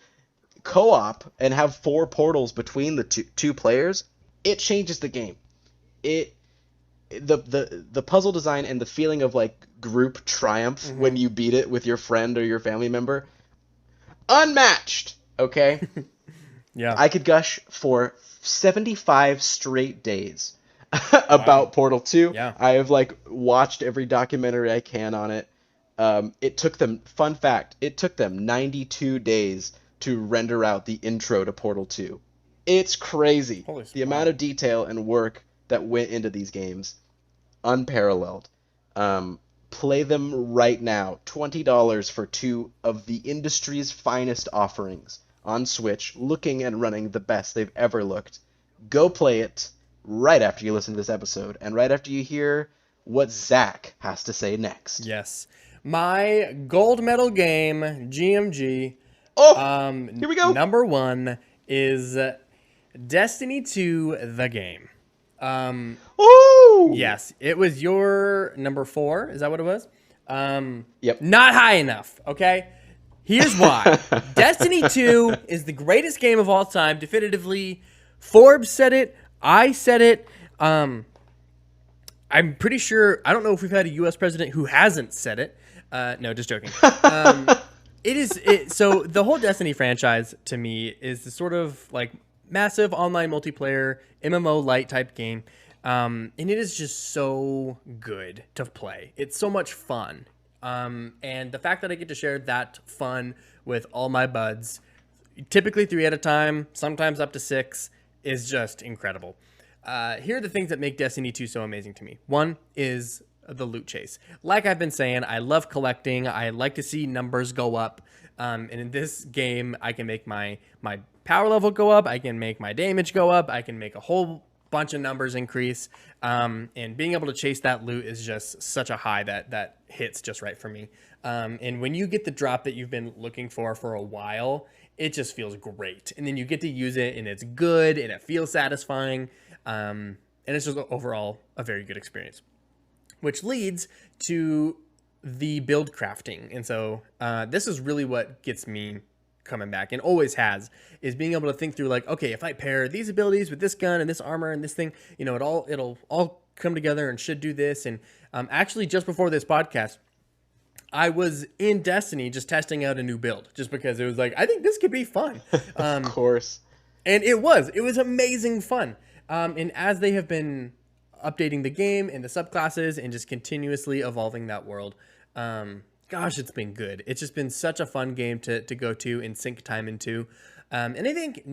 co-op and have 4 portals between the two players, it changes the game. It the puzzle design and the feeling of like group triumph when you beat it with your friend or your family member, unmatched. Okay, Yeah. I could gush for 75 straight days Wow. about Portal 2. Yeah. I have like watched every documentary I can on it. It took them, fun fact, it took them 92 days to render out the intro to Portal 2. It's crazy. Holy The wow. amount of detail and work that went into these games, unparalleled. Play them right now. $20 for 2 of the industry's finest offerings on Switch, looking and running the best they've ever looked. Go play it right after you listen to this episode, and right after you hear what Zach has to say next. Yes. My gold medal game, GMG, Oh, here we go. number 1 is Destiny 2, the game. Ooh. Yes, it was your number 4. Is that what it was? Yep. Not high enough, okay? Here's why. Destiny 2 is the greatest game of all time, definitively. Forbes said it. I said it. I'm pretty sure, I don't know if we've had a U.S. president who hasn't said it. No, just joking. So the whole Destiny franchise to me is the sort of like massive online multiplayer MMO light type game. And it is just so good to play. It's so much fun. And the fact that I get to share that fun with all my buds, typically 3 at a time, sometimes up to 6, is just incredible. Here are the things that make Destiny 2 so amazing to me. One is the loot chase. Like I've been saying, I love collecting. I like to see numbers go up. And in this game, I can make my power level go up. I can make my damage go up. I can make a whole bunch of numbers increase. And being able to chase that loot is just such a high that hits just right for me. And when you get the drop that you've been looking for a while, it just feels great. And then you get to use it and it's good and it feels satisfying. And it's just overall a very good experience, which leads to the build crafting. And so this is really what gets me coming back, and always has, is being able to think through like, okay, if I pair these abilities with this gun and this armor and this thing, you know, it'll all come together and should do this. And actually, just before this podcast, I was in Destiny just testing out a new build just because it was like, I think this could be fun. Of course. And it was amazing fun. And as they have been updating the game and the subclasses and just continuously evolving that world, gosh, it's been good. It's just been such a fun game to go to and sink time into. And I think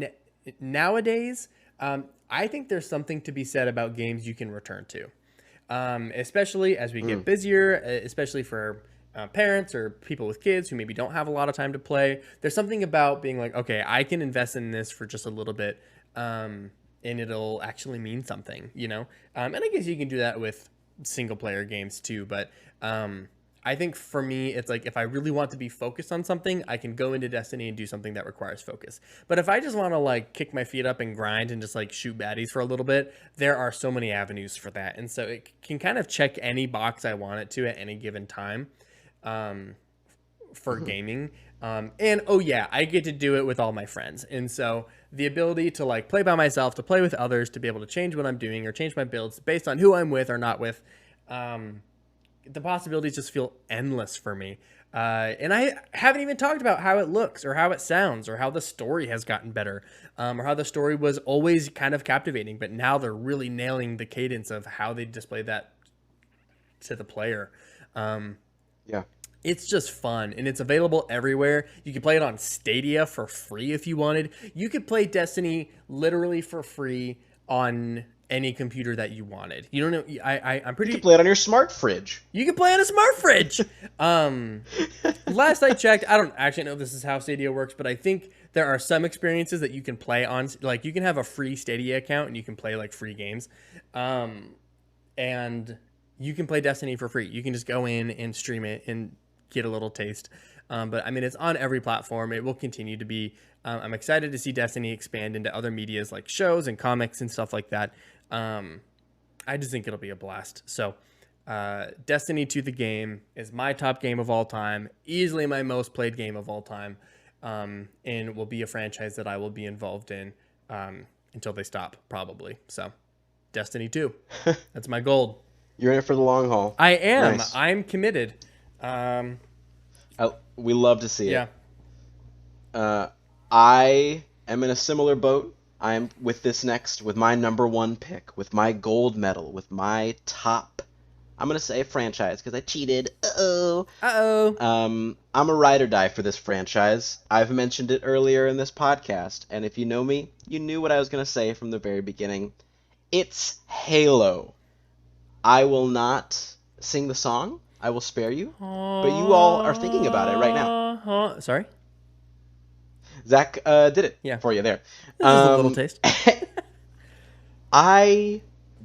nowadays, I think there's something to be said about games you can return to, especially as we get busier, especially for parents or people with kids who maybe don't have a lot of time to play. There's something about being like, okay, I can invest in this for just a little bit, and it'll actually mean something, you know? And I guess you can do that with single player games too, but I think for me, it's like if I really want to be focused on something, I can go into Destiny and do something that requires focus. But if I just want to like kick my feet up and grind and just like shoot baddies for a little bit, there are so many avenues for that. And so it can kind of check any box I want it to at any given time for gaming. And oh yeah, I get to do it with all my friends. And so the ability to like play by myself, to play with others, to be able to change what I'm doing or change my builds based on who I'm with or not with, the possibilities just feel endless for me. And I haven't even talked about how it looks or how it sounds or how the story has gotten better, or how the story was always kind of captivating, but now they're really nailing the cadence of how they display that to the player. Yeah. It's just fun, and it's available everywhere. You can play it on Stadia for free if you wanted. You could play Destiny literally for free on any computer that you wanted. You don't know. I'm pretty. You can play it on your smart fridge. You can play on a smart fridge. Last I checked, I don't actually know if this is how Stadia works, but I think there are some experiences that you can play on. Like you can have a free Stadia account and you can play like free games, and you can play Destiny for free. You can just go in and stream it and get a little taste. But I mean, it's on every platform. It will continue to be. I'm excited to see Destiny expand into other medias like shows and comics and stuff like that. I just think it'll be a blast. So Destiny 2 the game is my top game of all time, easily my most played game of all time. and will be a franchise that I will be involved in until they stop, probably. So, Destiny 2. That's my goal. You're in it for the long haul. I am. Nice. I'm committed. We love to see Yeah. it. I am in a similar boat. I'm with this next, with my number one pick, with my gold medal, with my top. I'm gonna say franchise because I cheated. Uh-oh. I'm a ride or die for this franchise. I've mentioned it earlier in this podcast, and if you know me, you knew what I was gonna say from the very beginning. It's Halo. I will not sing the song. I will spare you. But you all are thinking about it right now. Sorry? Zach did it for you there. This is a little taste. I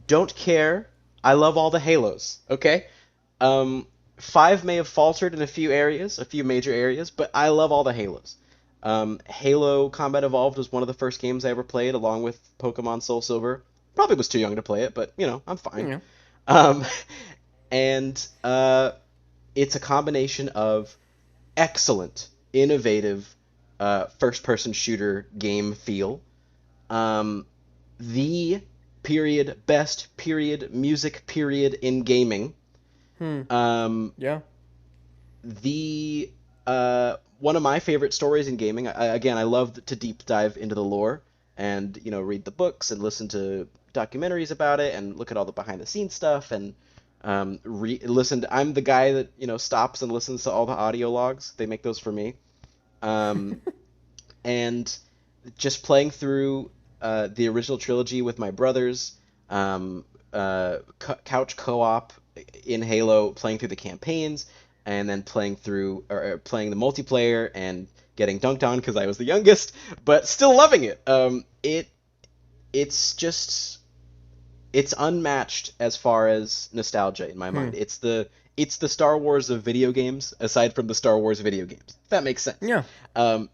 don't care. I love all the Halos, okay? 5 may have faltered in a few areas, a few major areas, but I love all the Halos. Halo Combat Evolved was one of the first games I ever played, along with Pokemon Soul Silver. Probably was too young to play it, but, I'm fine. Yeah. And it's a combination of excellent, innovative, first-person shooter game feel. The best music in gaming. Yeah. The one of my favorite stories in gaming. I love to deep dive into the lore and read the books and listen to documentaries about it and look at all the behind the scenes stuff and listen. I'm the guy that stops and listens to all the audio logs. They make those for me. And just playing through the original trilogy with my brothers, couch co-op in Halo, playing through the campaigns, and then playing through or playing the multiplayer and getting dunked on because I was the youngest, but still loving it. It's unmatched as far as nostalgia in my mind. It's the Star Wars of video games, aside from the Star Wars video games. If that makes sense. Yeah.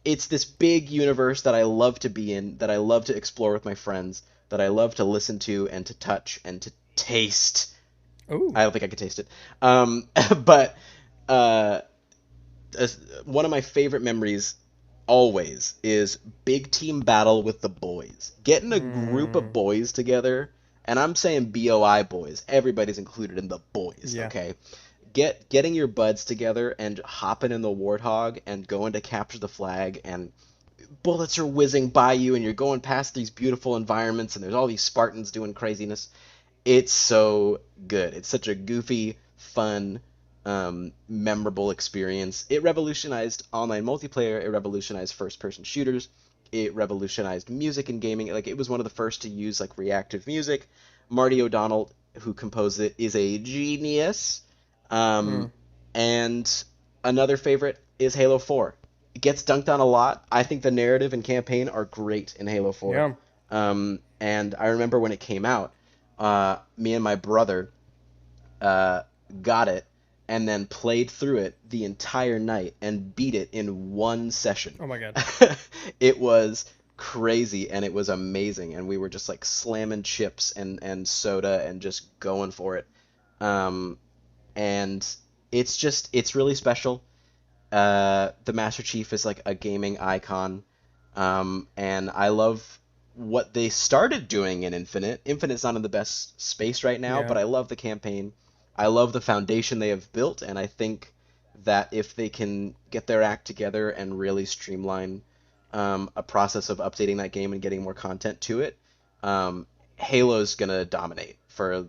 It's this big universe that I love to be in, that I love to explore with my friends, that I love to listen to and to touch and to taste. Ooh. I don't think I could taste it. But one of my favorite memories always is big team battle with the boys. Getting a group of boys together, and I'm saying BOI boys. Everybody's included in the boys, okay? Getting your buds together and hopping in the Warthog and going to capture the flag, and bullets are whizzing by you and you're going past these beautiful environments and there's all these Spartans doing craziness. It's so good. It's such a goofy, fun, memorable experience. It revolutionized online multiplayer. It revolutionized first-person shooters. It revolutionized music in gaming. It was one of the first to use reactive music. Marty O'Donnell, who composed it, is a genius. And another favorite is Halo 4. It gets dunked on a lot. I think the narrative and campaign are great in Halo 4. Yeah. And I remember when it came out, me and my brother got it and then played through it the entire night and beat it in one session. Oh my god. It was crazy and it was amazing, and we were just slamming chips and soda and just going for it. And it's really special. The Master Chief is a gaming icon, and I love what they started doing in Infinite. Infinite's not in the best space right now, but I love the campaign. I love the foundation they have built, and I think that if they can get their act together and really streamline a process of updating that game and getting more content to it, Halo's gonna dominate for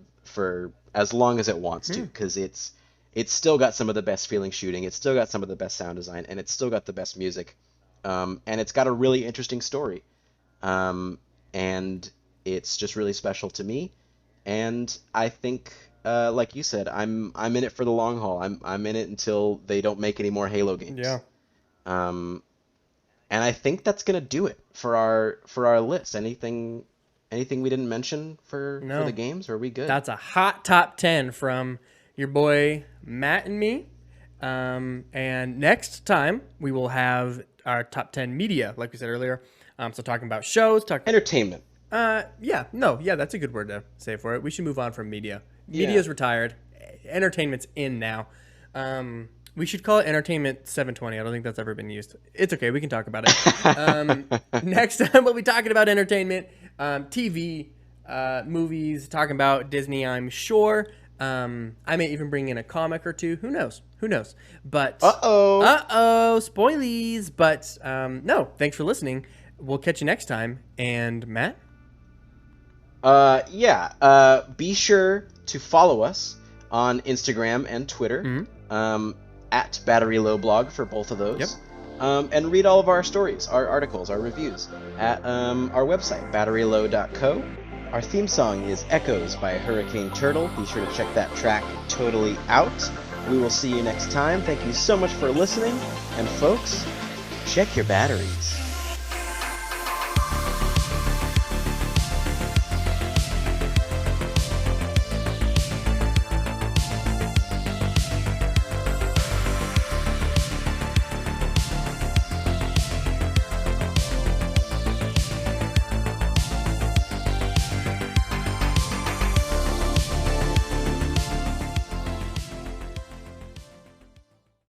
as long as it wants to, because it's still got some of the best feeling shooting, it's still got some of the best sound design, and it's still got the best music, and it's got a really interesting story, and it's just really special to me. And I think, like you said, I'm in it for the long haul. I'm in it until they don't make any more Halo games. Yeah. And I think that's gonna do it for our list. Anything we didn't mention for the games? Or are we good? That's a hot top 10 from your boy Matt and me. And next time we will have our top 10 media, like we said earlier. So talking about shows, entertainment. That's a good word to say for it. We should move on from media. Media's retired. Entertainment's in now. We should call it Entertainment 720. I don't think that's ever been used. It's okay. We can talk about it. Next time we'll be talking about entertainment, TV, movies, talking about Disney, I'm sure. I may even bring in a comic or two. Who knows? Who knows? But spoilies. But no, thanks for listening. We'll catch you next time. And Matt? Be sure to follow us on Instagram and Twitter, at Battery Low Blog for both of those. Yep. And read all of our stories, our articles, our reviews at our website, batterylow.co. Our theme song is Echoes by HurricaneTurtle. Be sure to check that track totally out. We will see you next time. Thank you so much for listening. And folks, check your batteries.